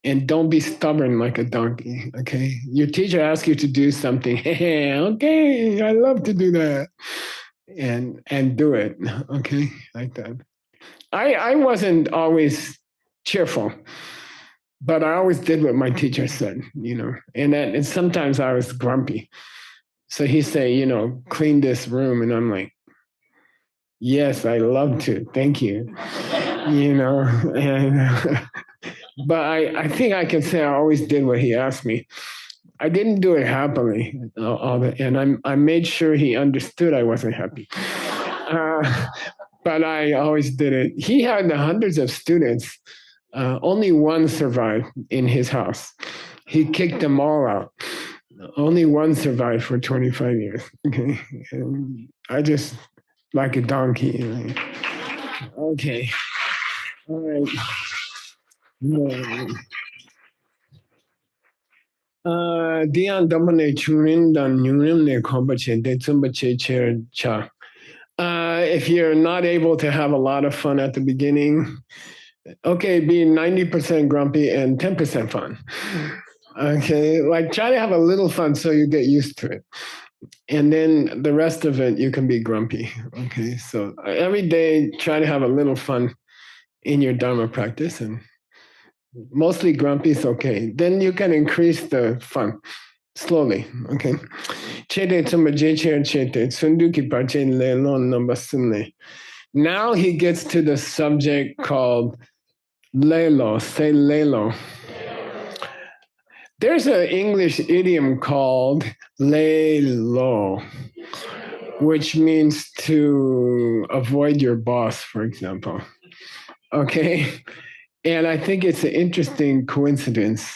and don't be stubborn like a donkey. Okay, your teacher asks you to do something. Hey, okay, I love to do that, and do it. Okay, like that. I wasn't always cheerful, but I always did what my teacher said. And sometimes I was grumpy. So he say, clean this room, and I'm like, yes, I love to. Thank you. And but I think I can say I always did what he asked me. I didn't do it happily, and I made sure he understood I wasn't happy. But I always did it. He had hundreds of students. Only one survived in his house. He kicked them all out. Only one survived for 25 years. Okay, and I just like a donkey. Okay, all right. Dian domine churin dan nyurim ne kombache de tsumbache chair cha. If you're not able to have a lot of fun at the beginning, okay, be 90% grumpy and 10% fun. Okay, like try to have a little fun so you get used to it. And then the rest of it, you can be grumpy. Okay, so every day, try to have a little fun in your Dharma practice, and mostly grumpy is okay. Then you can increase the fun slowly. Okay. Now he gets to the subject called lelo. Say lelo. There's an English idiom called lay low, which means to avoid your boss, for example. Okay. And I think it's an interesting coincidence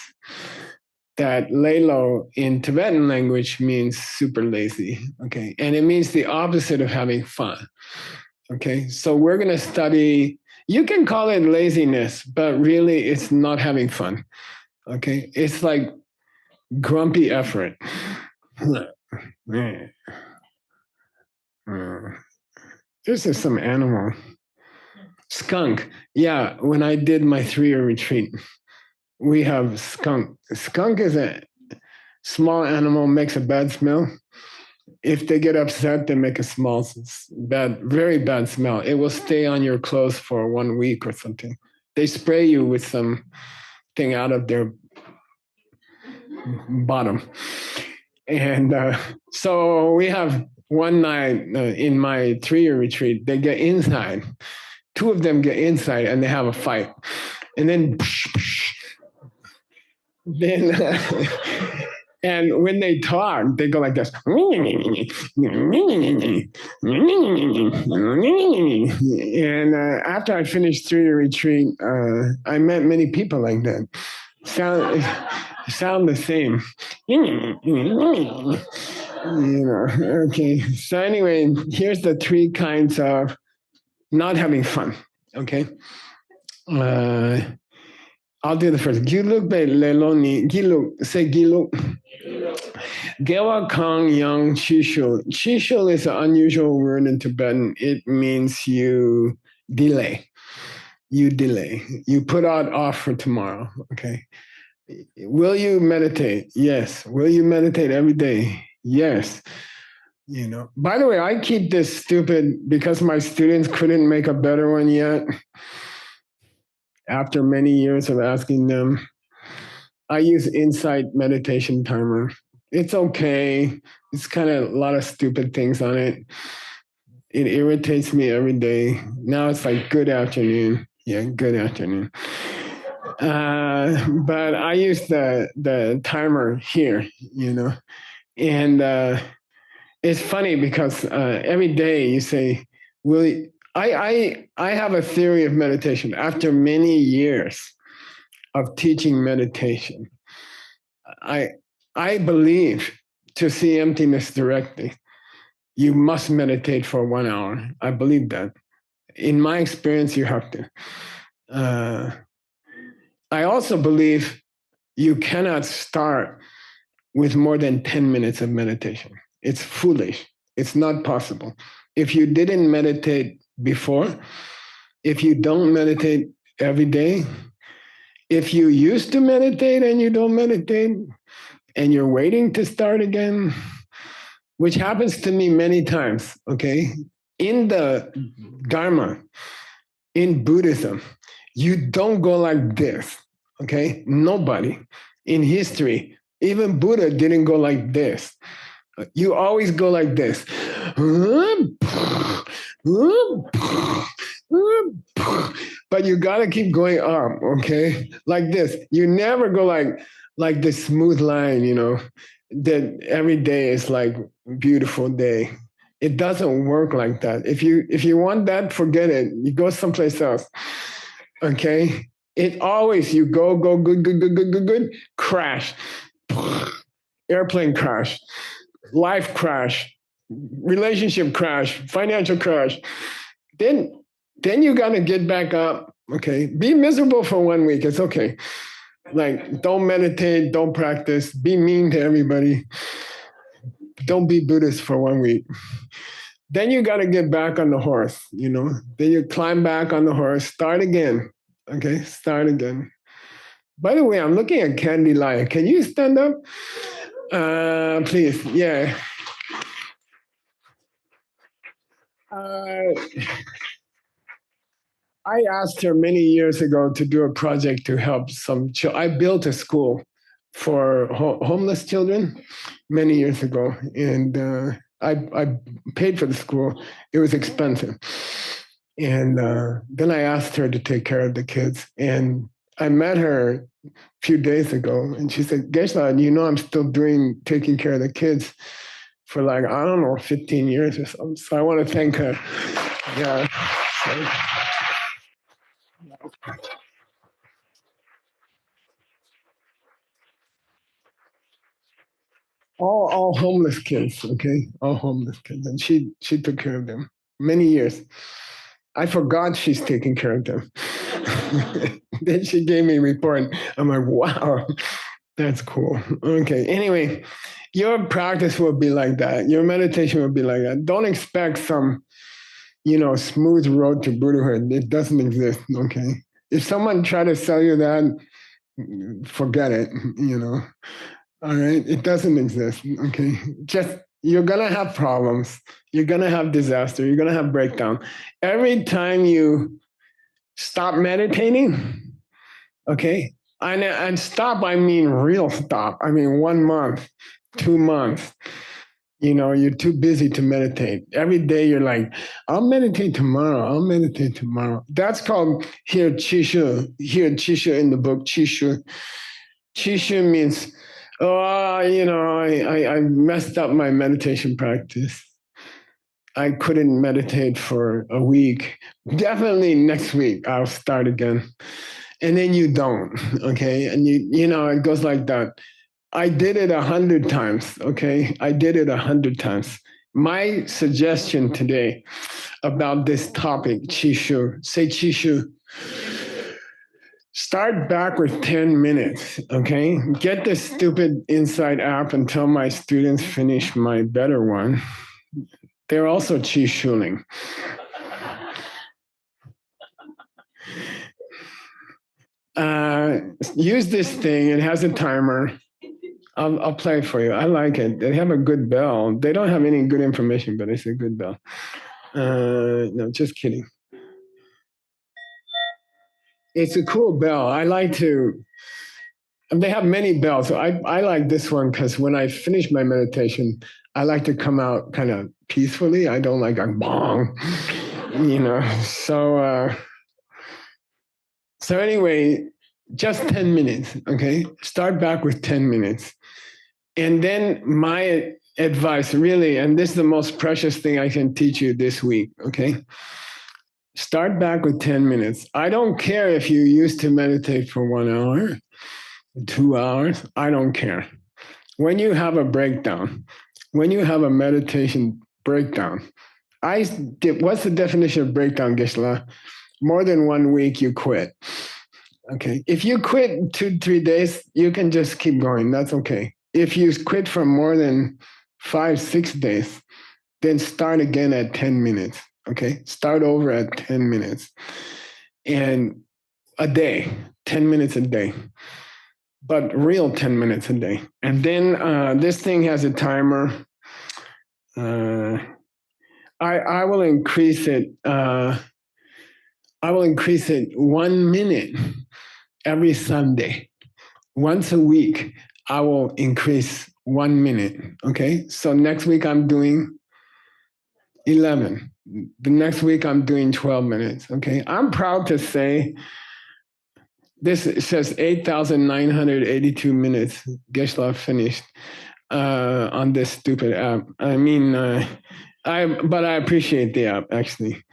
that lay low in Tibetan language means super lazy. Okay. And it means the opposite of having fun. Okay. So we're going to study, you can call it laziness, but really it's not having fun. Okay, it's like grumpy effort. This is some animal. Skunk. Yeah, when I did my 3-year retreat, we have skunk. Skunk is small animal makes a bad smell. If they get upset, they make a very bad smell. It will stay on your clothes for 1 week or something. They spray you with some thing out of their bottom. And so we have one night in my 3-year retreat, they get inside. 2 of them get inside and they have a fight. And then and when they talk, they go like this. And after I finished 3-year retreat, I met many people like that. Sound the same. Okay. So anyway, here's the 3 kinds of not having fun. Okay. I'll do the first. Giluk be leloni. Giluk. Say giluk. Gewa Kang Yang Shishul. Shishul is an unusual word in Tibetan. It means you delay. You delay. You put out off for tomorrow. Okay. Will you meditate? Yes. Will you meditate every day? Yes. By the way, I keep this stupid because my students couldn't make a better one yet. After many years of asking them, I use Insight meditation timer. It's okay. It's kind of a lot of stupid things on it. It irritates me every day. Now it's like, good afternoon. Yeah, good afternoon. But I use the timer here, and it's funny because every day you say, will you, I have a theory of meditation. After many years of teaching meditation, I believe to see emptiness directly, you must meditate for 1 hour. I believe that. In my experience, you have to. I also believe you cannot start with more than 10 minutes of meditation. It's foolish. It's not possible. If you didn't meditate before, if you don't meditate every day, if you used to meditate and you don't meditate, and you're waiting to start again, which happens to me many times, okay? In the Dharma, in Buddhism, you don't go like this, okay? Nobody in history, even Buddha didn't go like this. You always go like this. But you gotta keep going up, okay? Like this. You never go like this smooth line, that every day is like beautiful day. It doesn't work like that. If you want that, forget it. You go someplace else. Okay? It always, you go, good, crash. Airplane crash. Life crash. Relationship crash. Financial crash. Then you got to get back up. Okay? Be miserable for 1 week. It's okay. Like, don't meditate, don't practice, be mean to everybody. Don't be Buddhist for 1 week. Then you got to get back on the horse, Then you climb back on the horse, start again. Okay, start again. By the way, I'm looking at Candy Lai. Can you stand up? Please, yeah. I asked her many years ago to do a project to help some children. I built a school for homeless children many years ago, and I paid for the school. It was expensive. And then I asked her to take care of the kids. And I met her a few days ago, and she said, Geshe-la, I'm still taking care of the kids for 15 years or something. So I want to thank her. Yeah. All homeless kids, okay? All homeless kids. And she took care of them many years. I forgot she's taking care of them. Then she gave me a report. I'm like, wow, that's cool. Okay, anyway, your practice will be like that. Your meditation will be like that. Don't expect some, smooth road to Buddhahood. It doesn't exist, okay? If someone try to sell you that, forget it, All right, it doesn't exist. Okay, just you're gonna have problems. You're gonna have disaster. You're gonna have breakdown. Every time you stop meditating, okay, and stop, I mean real stop. I mean 1 month, 2 months. You're too busy to meditate. Every day you're like, I'll meditate tomorrow. I'll meditate tomorrow. That's called here chishu. Here chishu in the book chishu. Chishu means, oh, I messed up my meditation practice. I couldn't meditate for a week. Definitely next week I'll start again. And then you don't, okay? And it goes like that. I did it 100 times, okay? I did it 100 times. My suggestion today about this topic, Chishu, say Chishu. Start back with 10 minutes, okay? Get the stupid Insight app until my students finish my better one. They're also Chishuling. Use this thing. It has a timer. I'll play it for you. I like it. They have a good bell. They don't have any good information, but it's a good bell. No, just kidding. It's a cool bell. I like to. They have many bells. So I like this one because when I finish my meditation, I like to come out kind of peacefully. I don't like a bong, So anyway, just 10 minutes. Okay, start back with 10 minutes. And then my advice, really, and this is the most precious thing I can teach you this week, okay? Start back with 10 minutes. I don't care if you used to meditate for 1 hour, 2 hours, I don't care. When you have a breakdown, when you have a meditation breakdown, what's the definition of breakdown, Geshe-la? More than 1 week, you quit. Okay. If you quit 2-3 days, you can just keep going. That's okay. If you quit for more than 5-6 days, then start again at 10 minutes. Okay. Start over at 10 minutes. And a day, 10 minutes a day. But real 10 minutes a day. And then this thing has a timer. I will increase it. I will increase it 1 minute every Sunday. Once a week, I will increase 1 minute. Okay. So next week I'm doing 11. The next week I'm doing 12 minutes. Okay. I'm proud to say this says 8,982 minutes. Geshe-la finished on this stupid app. I mean, but I appreciate the app actually.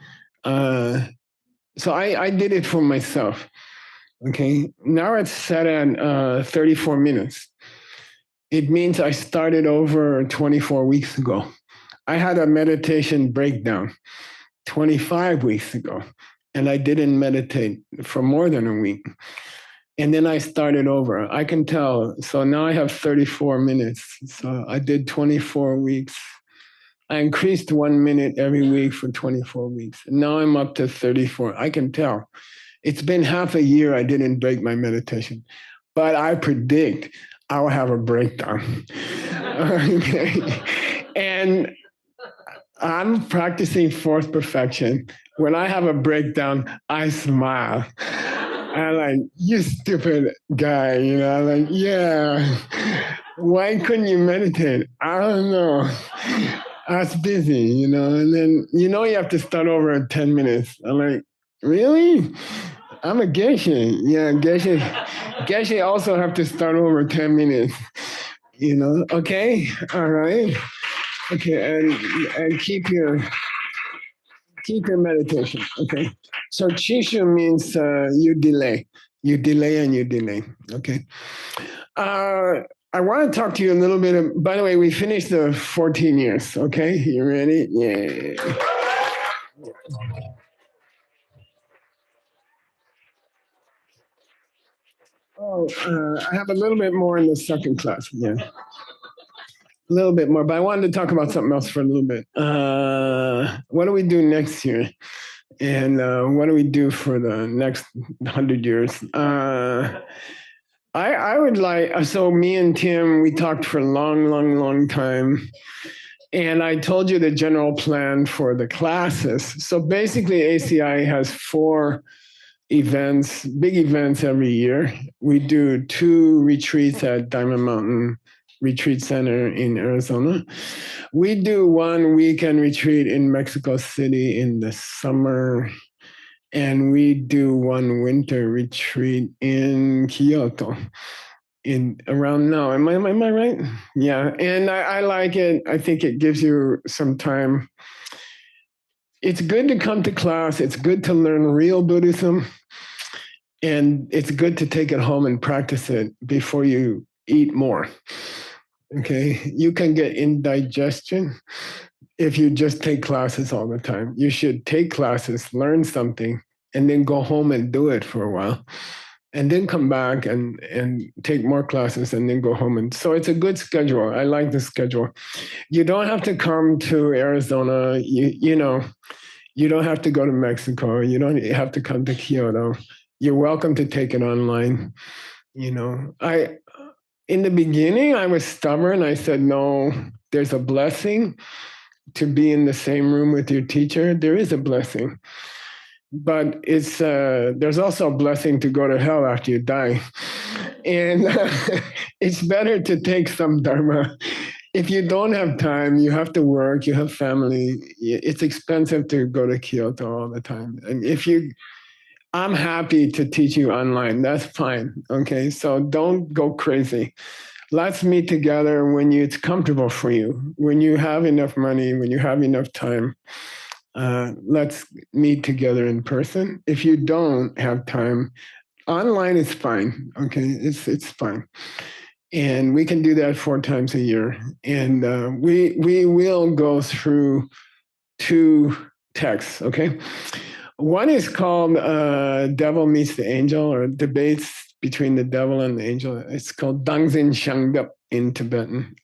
So I did it for myself. Okay. Now it's set at 34 minutes. It means I started over 24 weeks ago. I had a meditation breakdown 25 weeks ago, and I didn't meditate for more than a week. And then I started over. I can tell. So now I have 34 minutes. So I did 24 weeks. I increased 1 minute every week for 24 weeks. And now I'm up to 34. I can tell. It's been half a year I didn't break my meditation, but I predict I'll have a breakdown. Okay. And I'm practicing fourth perfection. When I have a breakdown, I smile. I'm like, you stupid guy, like, yeah. Why couldn't you meditate? I don't know. I was busy, and then, you have to start over at 10 minutes. I'm like, really? I'm a Geshe. Yeah, Geshe also have to start over 10 minutes, okay? All right. Okay, and keep your meditation, okay? So Chishu means you delay and you delay, okay? I want to talk to you a little bit. By the way, we finished the 14 years, okay? You ready? Yeah. Oh, I have a little bit more in the second class, yeah. A little bit more, but I wanted to talk about something else for a little bit. What do we do next year? And what do we do for the next 100 years? I would like, so me and Tim, we talked for a long, long, long time. And I told you the general plan for the classes. So basically, ACI has 4 events, big events every year. We do 2 retreats at Diamond Mountain Retreat Center in Arizona. We do 1 weekend retreat in Mexico City in the summer. And we do 1 winter retreat in Kyoto in around now. Am I right? Yeah. And I like it. I think it gives you some time. It's good to come to class. It's good to learn real Buddhism. And it's good to take it home and practice it before you eat more. Okay. You can get indigestion if you just take classes all the time. You should take classes, learn something, and then go home and do it for a while. And then come back and take more classes and then go home. And so it's a good schedule. I like the schedule. You don't have to come to Arizona. You know, you don't have to go to Mexico. You don't have to come to Kyoto. You're welcome to take it online. You know, in the beginning, I was stubborn. I said, no, there's a blessing to be in the same room with your teacher. There is a blessing. But it's there's also a blessing to go to hell after you die. And it's better to take some dharma. If you don't have time, you have to work, you have family, it's expensive to go to Kyoto all the time. And I'm happy to teach you online. That's fine. Okay. So don't go crazy. Let's meet together when it's comfortable for you, when you have enough money, when you have enough time. Let's meet together in person. If you don't have time, online is fine. Okay, it's fine, and we can do that 4 times a year. And we will go through 2 texts. Okay, one is called "Devil Meets the Angel" or Debates Between the Devil and the Angel. It's called Dangzin Shangdup in Tibetan.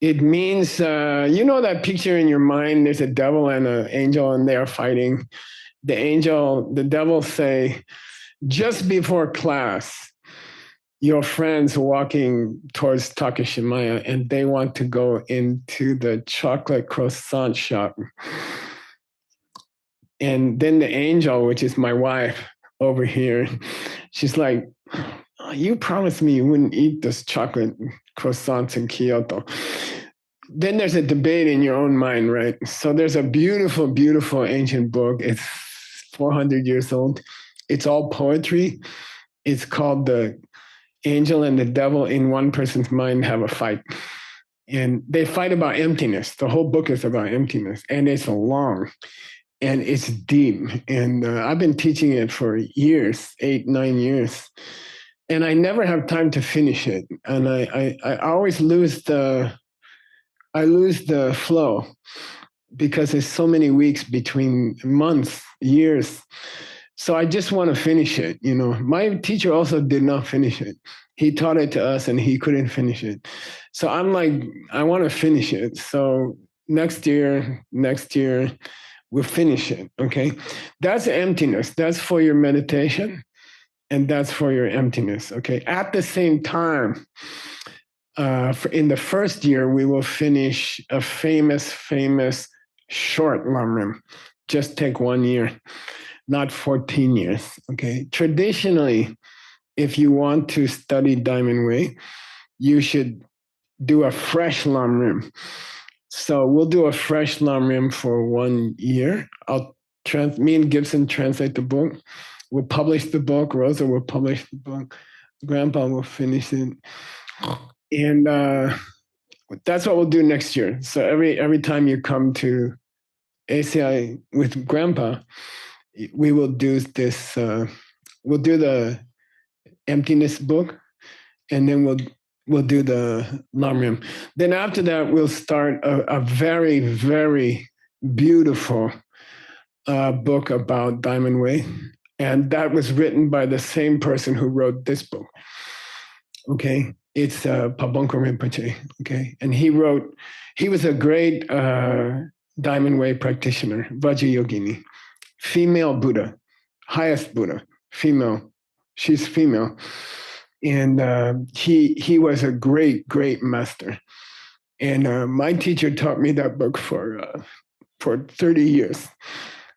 It means, you know that picture in your mind, there's a devil and an angel and they are fighting. The devil say, just before class, your friends walking towards Takashimaya and they want to go into the chocolate croissant shop. And then the angel, which is my wife over here, she's like, oh, you promised me you wouldn't eat this chocolate croissants in Kyoto. Then there's a debate in your own mind, right? So there's a beautiful, beautiful ancient book. It's 400 years old. It's all poetry. It's called The Angel and the Devil in One Person's Mind Have a Fight. And they fight about emptiness. The whole book is about emptiness. And it's long and it's deep. And I've been teaching it for years, 8, 9 years. And I never have time to finish it. And I always lose the flow because there's so many weeks between months, years. So I just want to finish it. You know, my teacher also did not finish it. He taught it to us and he couldn't finish it. So I'm like, I want to finish it. So next year, we'll finish it. Okay. That's emptiness. That's for your meditation and that's for your emptiness. Okay. At the same time, in the first year, we will finish a famous short lamrim. Just take 1 year, not 14 years. Okay. Traditionally, if you want to study Diamond Way, you should do a fresh lamrim. So we'll do a fresh lamrim for 1 year. Me and Gibson translate the book. We'll publish the book. Rosa will publish the book. Grandpa will finish it. And that's what we'll do next year. So every time you come to ACI with Grandpa, we will do this. We'll do the emptiness book, and then we'll do the lamrim. Then after that, we'll start a very, very beautiful book about Diamond Way, and that was written by the same person who wrote this book. Okay, it's Pabongka Rinpoche. Okay, and he was a great Diamond Way practitioner, Vajrayogini, female Buddha, highest Buddha, female. She's female. And he was a great, great master. And my teacher taught me that book for 30 years.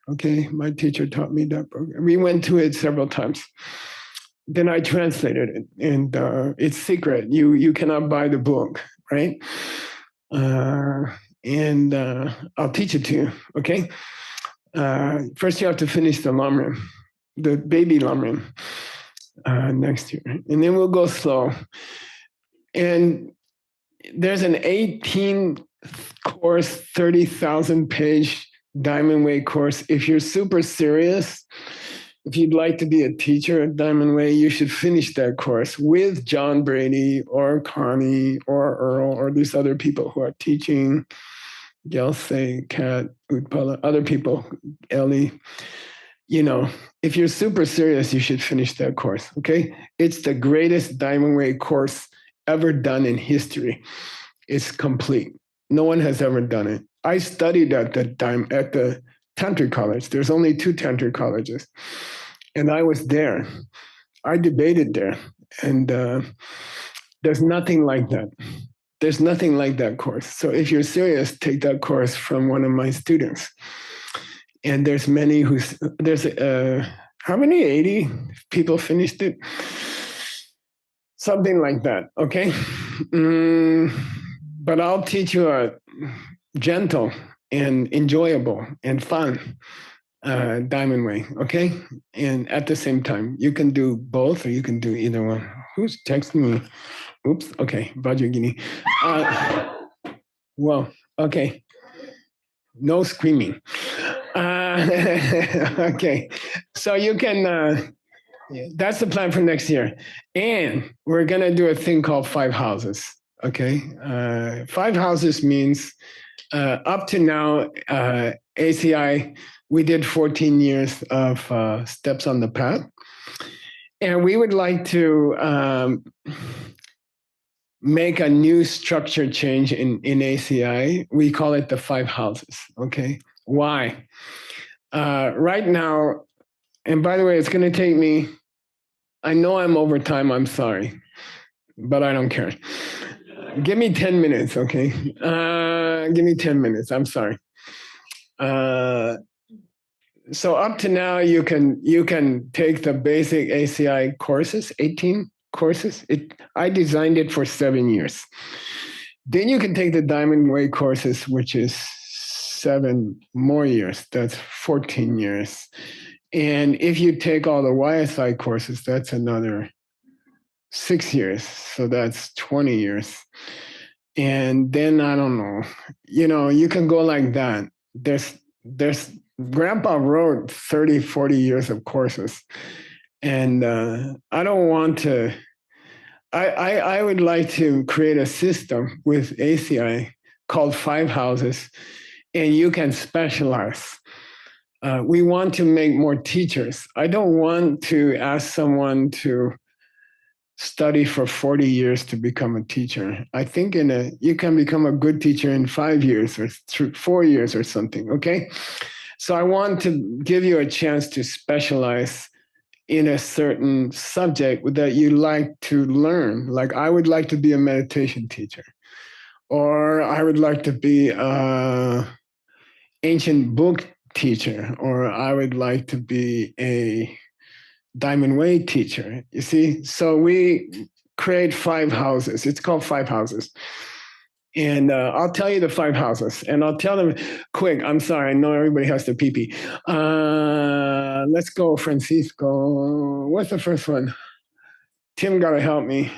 Okay, my teacher taught me that book. We went to it several times. Then I translated it, and it's secret. You cannot buy the book, right? And I'll teach it to you. Okay. First, you have to finish the lamrim, the baby lamrim, next year, and then we'll go slow. And there's an 18 course, 30,000 page Diamond Way course. If you're super serious, if you'd like to be a teacher at Diamond Way, you should finish that course with John Brady or Connie or Earl or these other people who are teaching, Gelsey, Kat, Utpala, other people, Ellie. You know, if you're super serious, you should finish that course, okay? It's the greatest Diamond Way course ever done in history. It's complete. No one has ever done it. I studied at the Tantric College. There's only 2 Tantric colleges. And I was there. I debated there. And there's nothing like that. There's nothing like that course. So if you're serious, take that course from one of my students. And there's many how many? 80 people finished it? Something like that, okay? But I'll teach you a gentle and enjoyable and fun Diamond Way, okay? And at the same time, you can do both or you can do either one. Who's texting me? Oops, okay, Vajragini. Well, okay. No screaming. Okay, so you can, that's the plan for next year. And we're going to do a thing called 5 houses, okay? 5 houses means up to now, ACI, we did 14 years of steps on the path. And we would like to make a new structure change in ACI. We call it the 5 houses, okay? Why? Right now, and by the way, it's going to take me, I know I'm over time, I'm sorry, but I don't care. Give me 10 minutes, okay? Give me 10 minutes, I'm sorry. So up to now, you can take the basic ACI courses, 18 courses. I designed it for 7 years. Then you can take the Diamond Way courses, which is 7 more years. That's 14 years. And if you take all the YSI courses, that's another 6 years. So that's 20 years. And then I don't know, you can go like that. There's Grandpa wrote 30, 40 years of courses. And I don't want to, I would like to create a system with ACI called 5 houses, and you can specialize. We want to make more teachers. I don't want to ask someone to study for 40 years to become a teacher. I think you can become a good teacher in 5 years or 4 years or something, okay? So I want to give you a chance to specialize in a certain subject that you like to learn. Like I would like to be a meditation teacher, or I would like to be an ancient book teacher, or I would like to be a Diamond Way teacher. You see? So we create 5 houses. It's called 5 houses. And I'll tell you the 5 houses, and I'll tell them quick. I'm sorry, I know everybody has to pee-pee. Let's go, Francisco. What's the first one? Tim got to help me.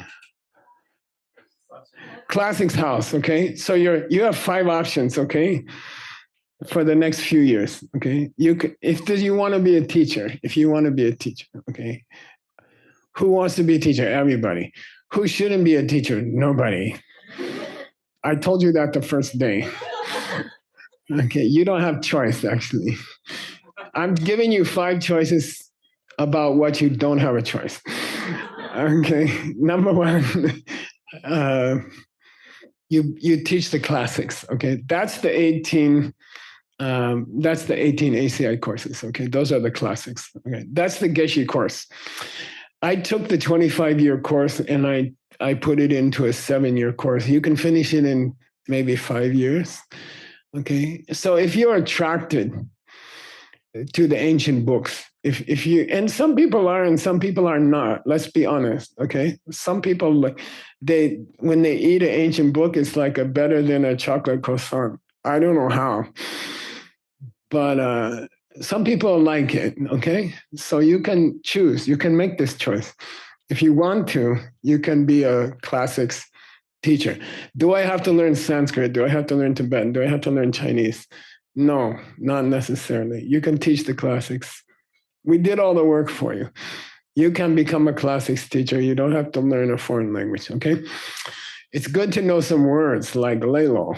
Classics house, okay? So you have 5 options, okay, for the next few years, okay? If you want to be a teacher, okay? Who wants to be a teacher? Everybody. Who shouldn't be a teacher? Nobody. I told you that the first day. Okay, you don't have choice, actually. I'm giving you 5 choices about what you don't have a choice. Okay, number 1, you teach the classics. Okay, that's the 18 ACI courses. Okay, those are the classics. Okay, that's the Geshe course. I took the 25-year course and I put it into a 7-year course. You can finish it in maybe 5 years. Okay. So if you're attracted to the ancient books, if you, and some people are and some people are not, let's be honest. Okay. Some people, they, when they eat an ancient book, it's like a better than a chocolate croissant. I don't know how, but some people like it. Okay. So you can choose, you can make this choice. If you want to, you can be a classics teacher. Do I have to learn Sanskrit? Do I have to learn Tibetan? Do I have to learn Chinese? No, not necessarily. You can teach the classics. We did all the work for you. You can become a classics teacher. You don't have to learn a foreign language, okay? It's good to know some words like lelo,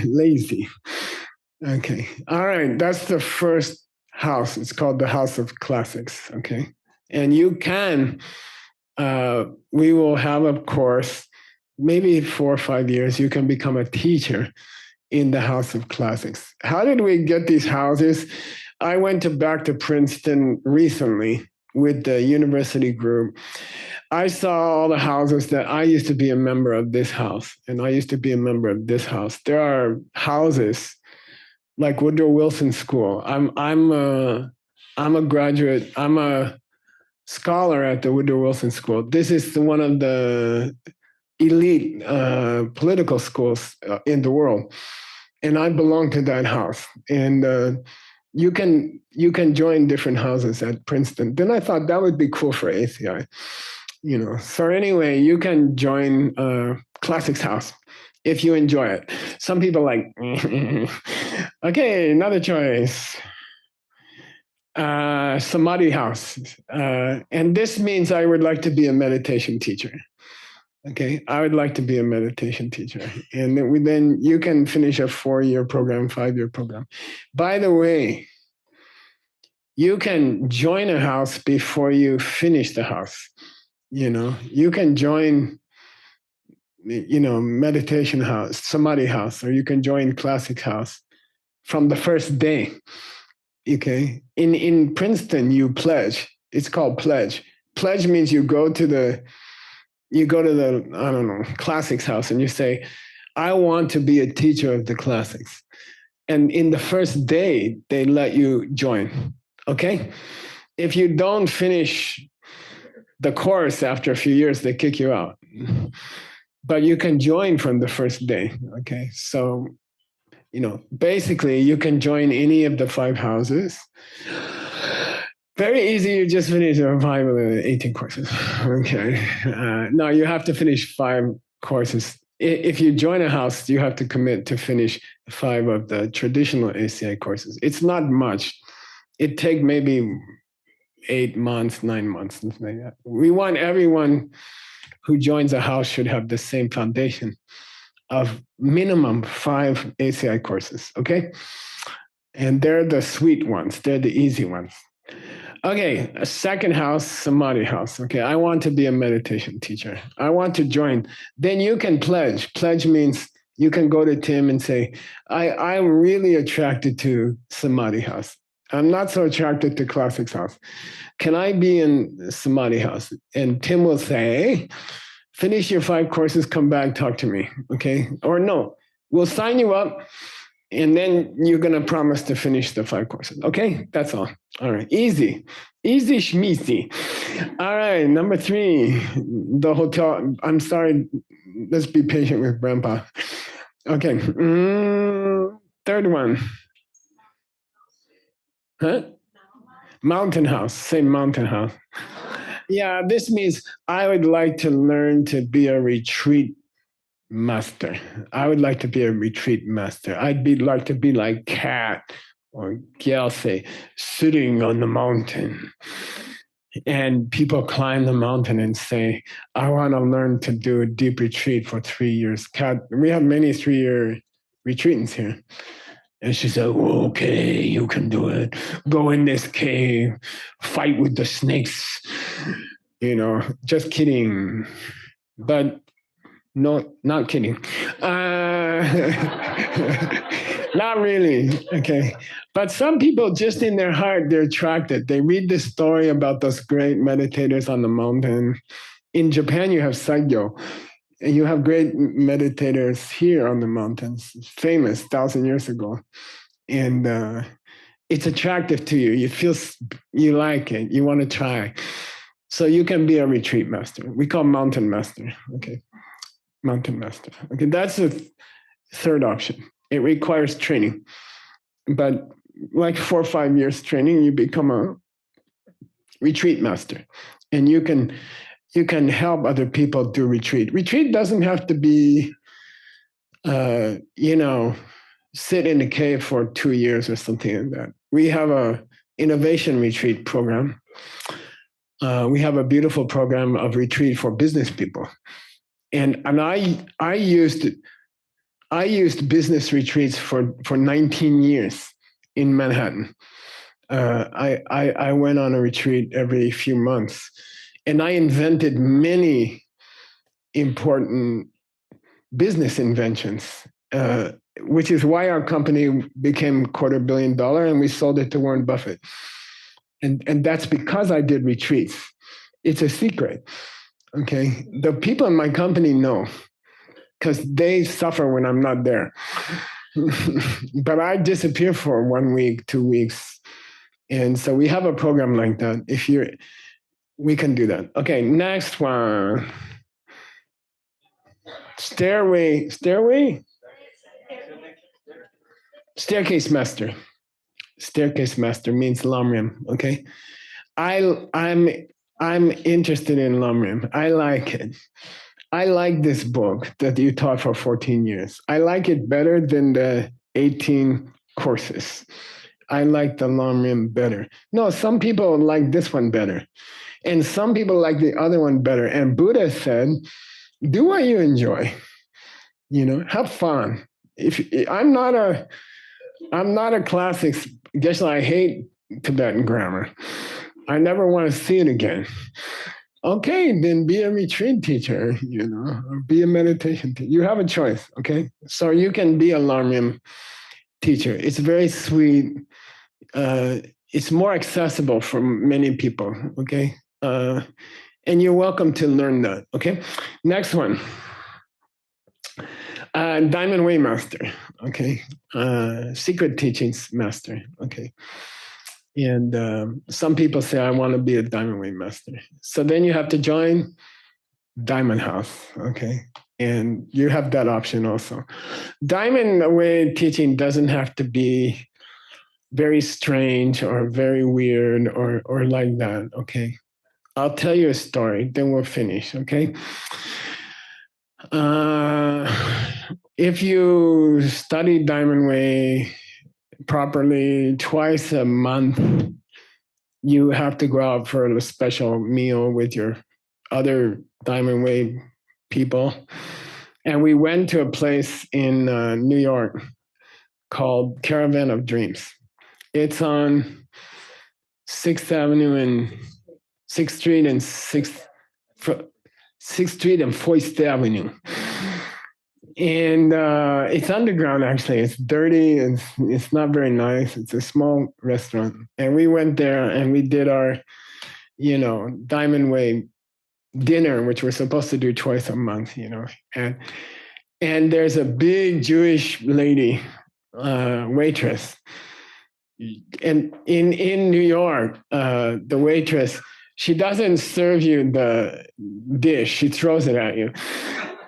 lazy. Okay, all right, that's the first house. It's called the House of Classics, okay? And you can, we will have a course, maybe 4 or 5 years, you can become a teacher in the House of Classics. How did we get these houses? I went back to Princeton recently with the university group. I saw all the houses that I used to be a member of this house, and I used to be a member of this house. There are houses like Woodrow Wilson School. I'm a graduate. I'm a scholar at the Woodrow Wilson School. This is one of the elite political schools in the world, and I belong to that house. And you can join different houses at Princeton. Then I thought that would be cool for ACI, you know. So anyway, you can join Classics House if you enjoy it. Some people like, okay, another choice. Samadhi House. And this means I would like to be a meditation teacher. Okay, I would like to be a meditation teacher. And then you can finish a 4-year program, 5-year program. By the way, you can join a house before you finish the house. You know, you can join, you know, meditation house, Samadhi House, or you can join Classic House from the first day. Okay. In Princeton, you pledge. It's called pledge. Pledge means you go to the, I don't know, Classics House, and you say, I want to be a teacher of the classics. And in the first day, they let you join. Okay. If you don't finish the course after a few years, they kick you out. But you can join from the first day. Okay. So, you know, basically you can join any of the 5 houses. Very easy. You just finish 5 of the 18 courses. Okay. Now you have to finish 5 courses. If you join a house, you have to commit to finish 5 of the traditional ACI courses. It's not much. It takes maybe 8 months, 9 months, something like that. We want everyone who joins a house should have the same foundation of minimum 5 ACI courses, okay? And they're the sweet ones. They're the easy ones. Okay, a second house, Samadhi House. Okay, I want to be a meditation teacher. I want to join. Then you can pledge. Pledge means you can go to Tim and say, I'm really attracted to Samadhi House. I'm not so attracted to Classics House. Can I be in Samadhi House? And Tim will say, finish your 5 courses, come back, talk to me, okay? Or no, we'll sign you up, and then you're going to promise to finish the 5 courses, okay? That's all. All right, easy schmeezy. All right, number 3, the hotel. I'm sorry, let's be patient with Grandpa. Okay, 3rd one. Huh? Mountain house, say mountain house. Yeah, this means I would like to learn to be a retreat master. I would like to be a retreat master. Like to be like Kat or Gyaltse, sitting on the mountain. And people climb the mountain and say, I want to learn to do a deep retreat for 3 years. Kat, we have many 3-year retreatants here. And she said, okay, you can do it. Go in this cave, fight with the snakes. You know, just kidding. But no, not kidding. Not really. Okay. But some people just in their heart, they're attracted. They read this story about those great meditators on the mountain. In Japan, you have Saigyo. And you have great meditators here on the mountains, famous 1,000 years ago. And it's attractive to you. You feel you like it. You want to try. So you can be a retreat master. We call mountain master. Okay. Mountain master. Okay. That's the third option. It requires training. But like 4 or 5 years training, you become a retreat master. And you can help other people do retreat. Retreat doesn't have to be, sit in a cave for 2 years or something like that. We have a innovation retreat program. We have a beautiful program of retreat for business people, and I used business retreats for 19 years in Manhattan. I went on a retreat every few months, and I invented many important business inventions, which is why our company became $250 million and we sold it to Warren Buffett. And that's because I did retreats. It's a secret. Okay. The people in my company know because they suffer when I'm not there. But I disappear for 1 week, 2 weeks. And so we have a program like that. We can do that. Okay, next one. Staircase master. Staircase master means Lamrim. Okay, I'm interested in Lamrim. I like it. I like this book that you taught for 14 years. I like it better than the 18 courses. I like the Lamrim better. No, some people like this one better. And some people like the other one better. And Buddha said, do what you enjoy. Have fun. I'm not a classics. Guess I hate Tibetan grammar. I never want to see it again. Okay, then be a retreat teacher, or be a meditation teacher. You have a choice, okay? So you can be a Lamrim teacher. It's very sweet. It's more accessible for many people, okay? And you're welcome to learn that, okay? Next one. Diamond Way Master, okay? Secret Teachings Master, okay? And some people say, I want to be a Diamond Way Master. So then you have to join Diamond House, okay? And you have that option also. Diamond Way teaching doesn't have to be very strange or very weird or like that, okay? I'll tell you a story, then we'll finish, okay? If you study Diamond Way properly twice a month, you have to go out for a special meal with your other Diamond Way people. And we went to a place in New York called Caravan of Dreams. It's on 6th Avenue and 6th Street and 6th Street and 4th Avenue. And it's underground, actually. It's dirty and it's not very nice. It's a small restaurant. And we went there and we did our, Diamond Way dinner, which we're supposed to do twice a month, And there's a big Jewish lady, waitress. And in New York, the waitress, she doesn't serve you the dish. She throws it at you.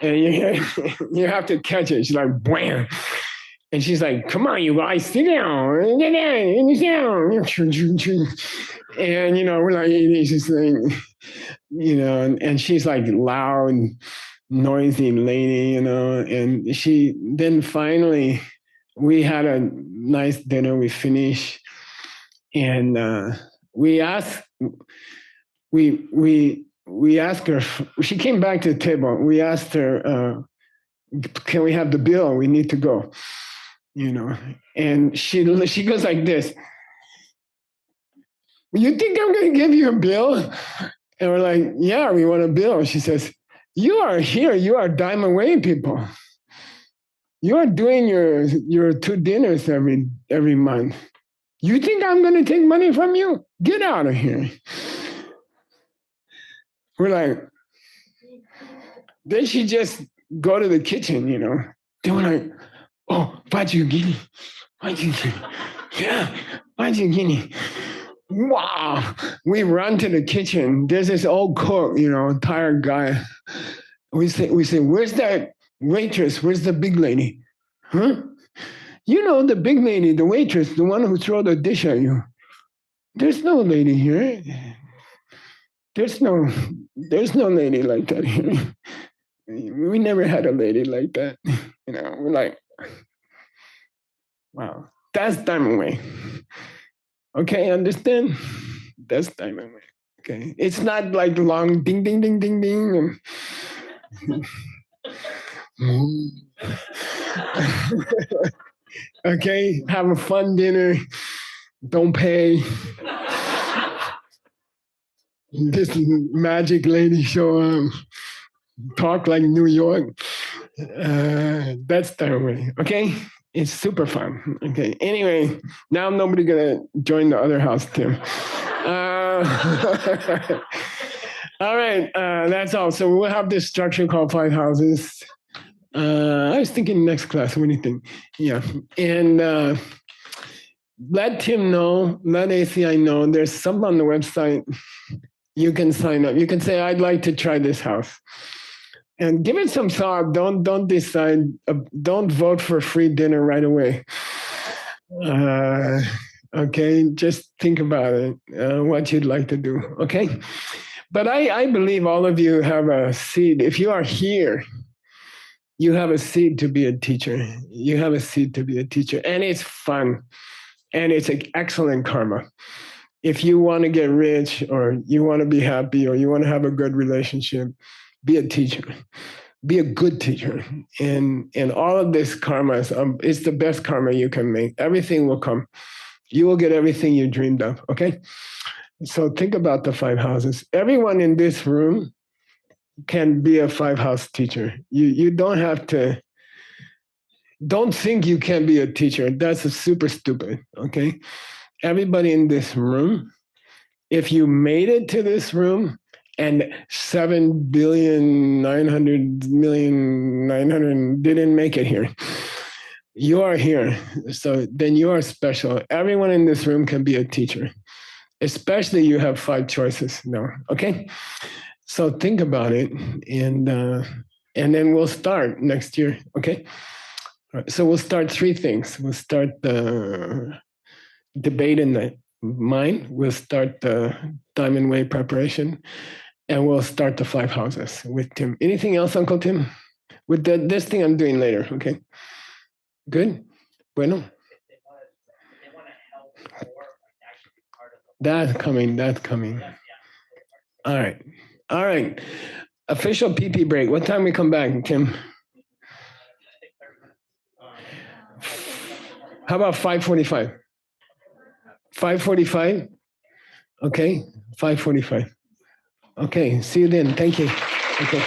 And you have to catch it. She's like, wham. And she's like, come on, you guys, sit down. And, we're like, she's saying, and she's like loud, noisy lady, and then finally, we had a nice dinner. We finished. And we asked her, she came back to the table. We asked her, can we have the bill? We need to go, And she goes like this. You think I'm going to give you a bill? And we're like, yeah, we want a bill. She says, you are here. You are Diamond Way people. You are doing your 2 dinners every month. You think I'm going to take money from you? Get out of here. We're like, then she just go to the kitchen, They were like, oh, baju gini. Yeah, baju gini. Wow. We run to the kitchen. There's this old cook, tired guy. We say, where's that waitress? Where's the big lady? Huh? The big lady, the waitress, the one who throw the dish at you. There's no lady here. There's no lady like that here. We never had a lady like that. We're like, wow, that's Diamond Way. Okay, understand? That's Diamond Way. Okay, it's not like long ding, ding, ding, ding, ding. Okay, have a fun dinner. Don't pay. This magic lady show up, talk like New York. That's their way. Okay, it's super fun. Okay. Anyway, now nobody gonna join the other house, Tim. All right, that's all. So we'll have this structure called 5 houses. I was thinking next class. What do you think? Yeah, and let Tim know. Let ACI know. There's some on the website. You can sign up. You can say, I'd like to try this house. And give it some thought. Don't decide. Don't vote for free dinner right away. Okay, just think about it, what you'd like to do. Okay, but I believe all of you have a seed. If you are here, you have a seed to be a teacher. You have a seed to be a teacher, and it's fun, and it's an excellent karma. If you want to get rich, or you want to be happy, or you want to have a good relationship, be a teacher. Be a good teacher. And all of this karma is the best karma you can make. Everything will come. You will get everything you dreamed of, okay? So think about the 5 houses. Everyone in this room can be a 5-house teacher. You don't have to, don't think you can be a teacher. That's super stupid, okay? Everybody in this room, if you made it to this room, and 7,900,000,900 didn't make it here. You are here. So then you are special. Everyone in this room can be a teacher. Especially you have 5 choices now. Okay? So think about it, and then we'll start next year. Okay? All right, so we'll start 3 things. We'll start the debate in the mind. We'll start the Diamond Way preparation. And we'll start the 5 houses with Tim. Anything else, Uncle Tim? With this thing I'm doing later, okay? Good? Bueno. That's coming. All right. Official PP break. What time we come back, Tim? How about 5:45? 5:45? Okay, 5:45. Okay, see you then. Thank you. Okay.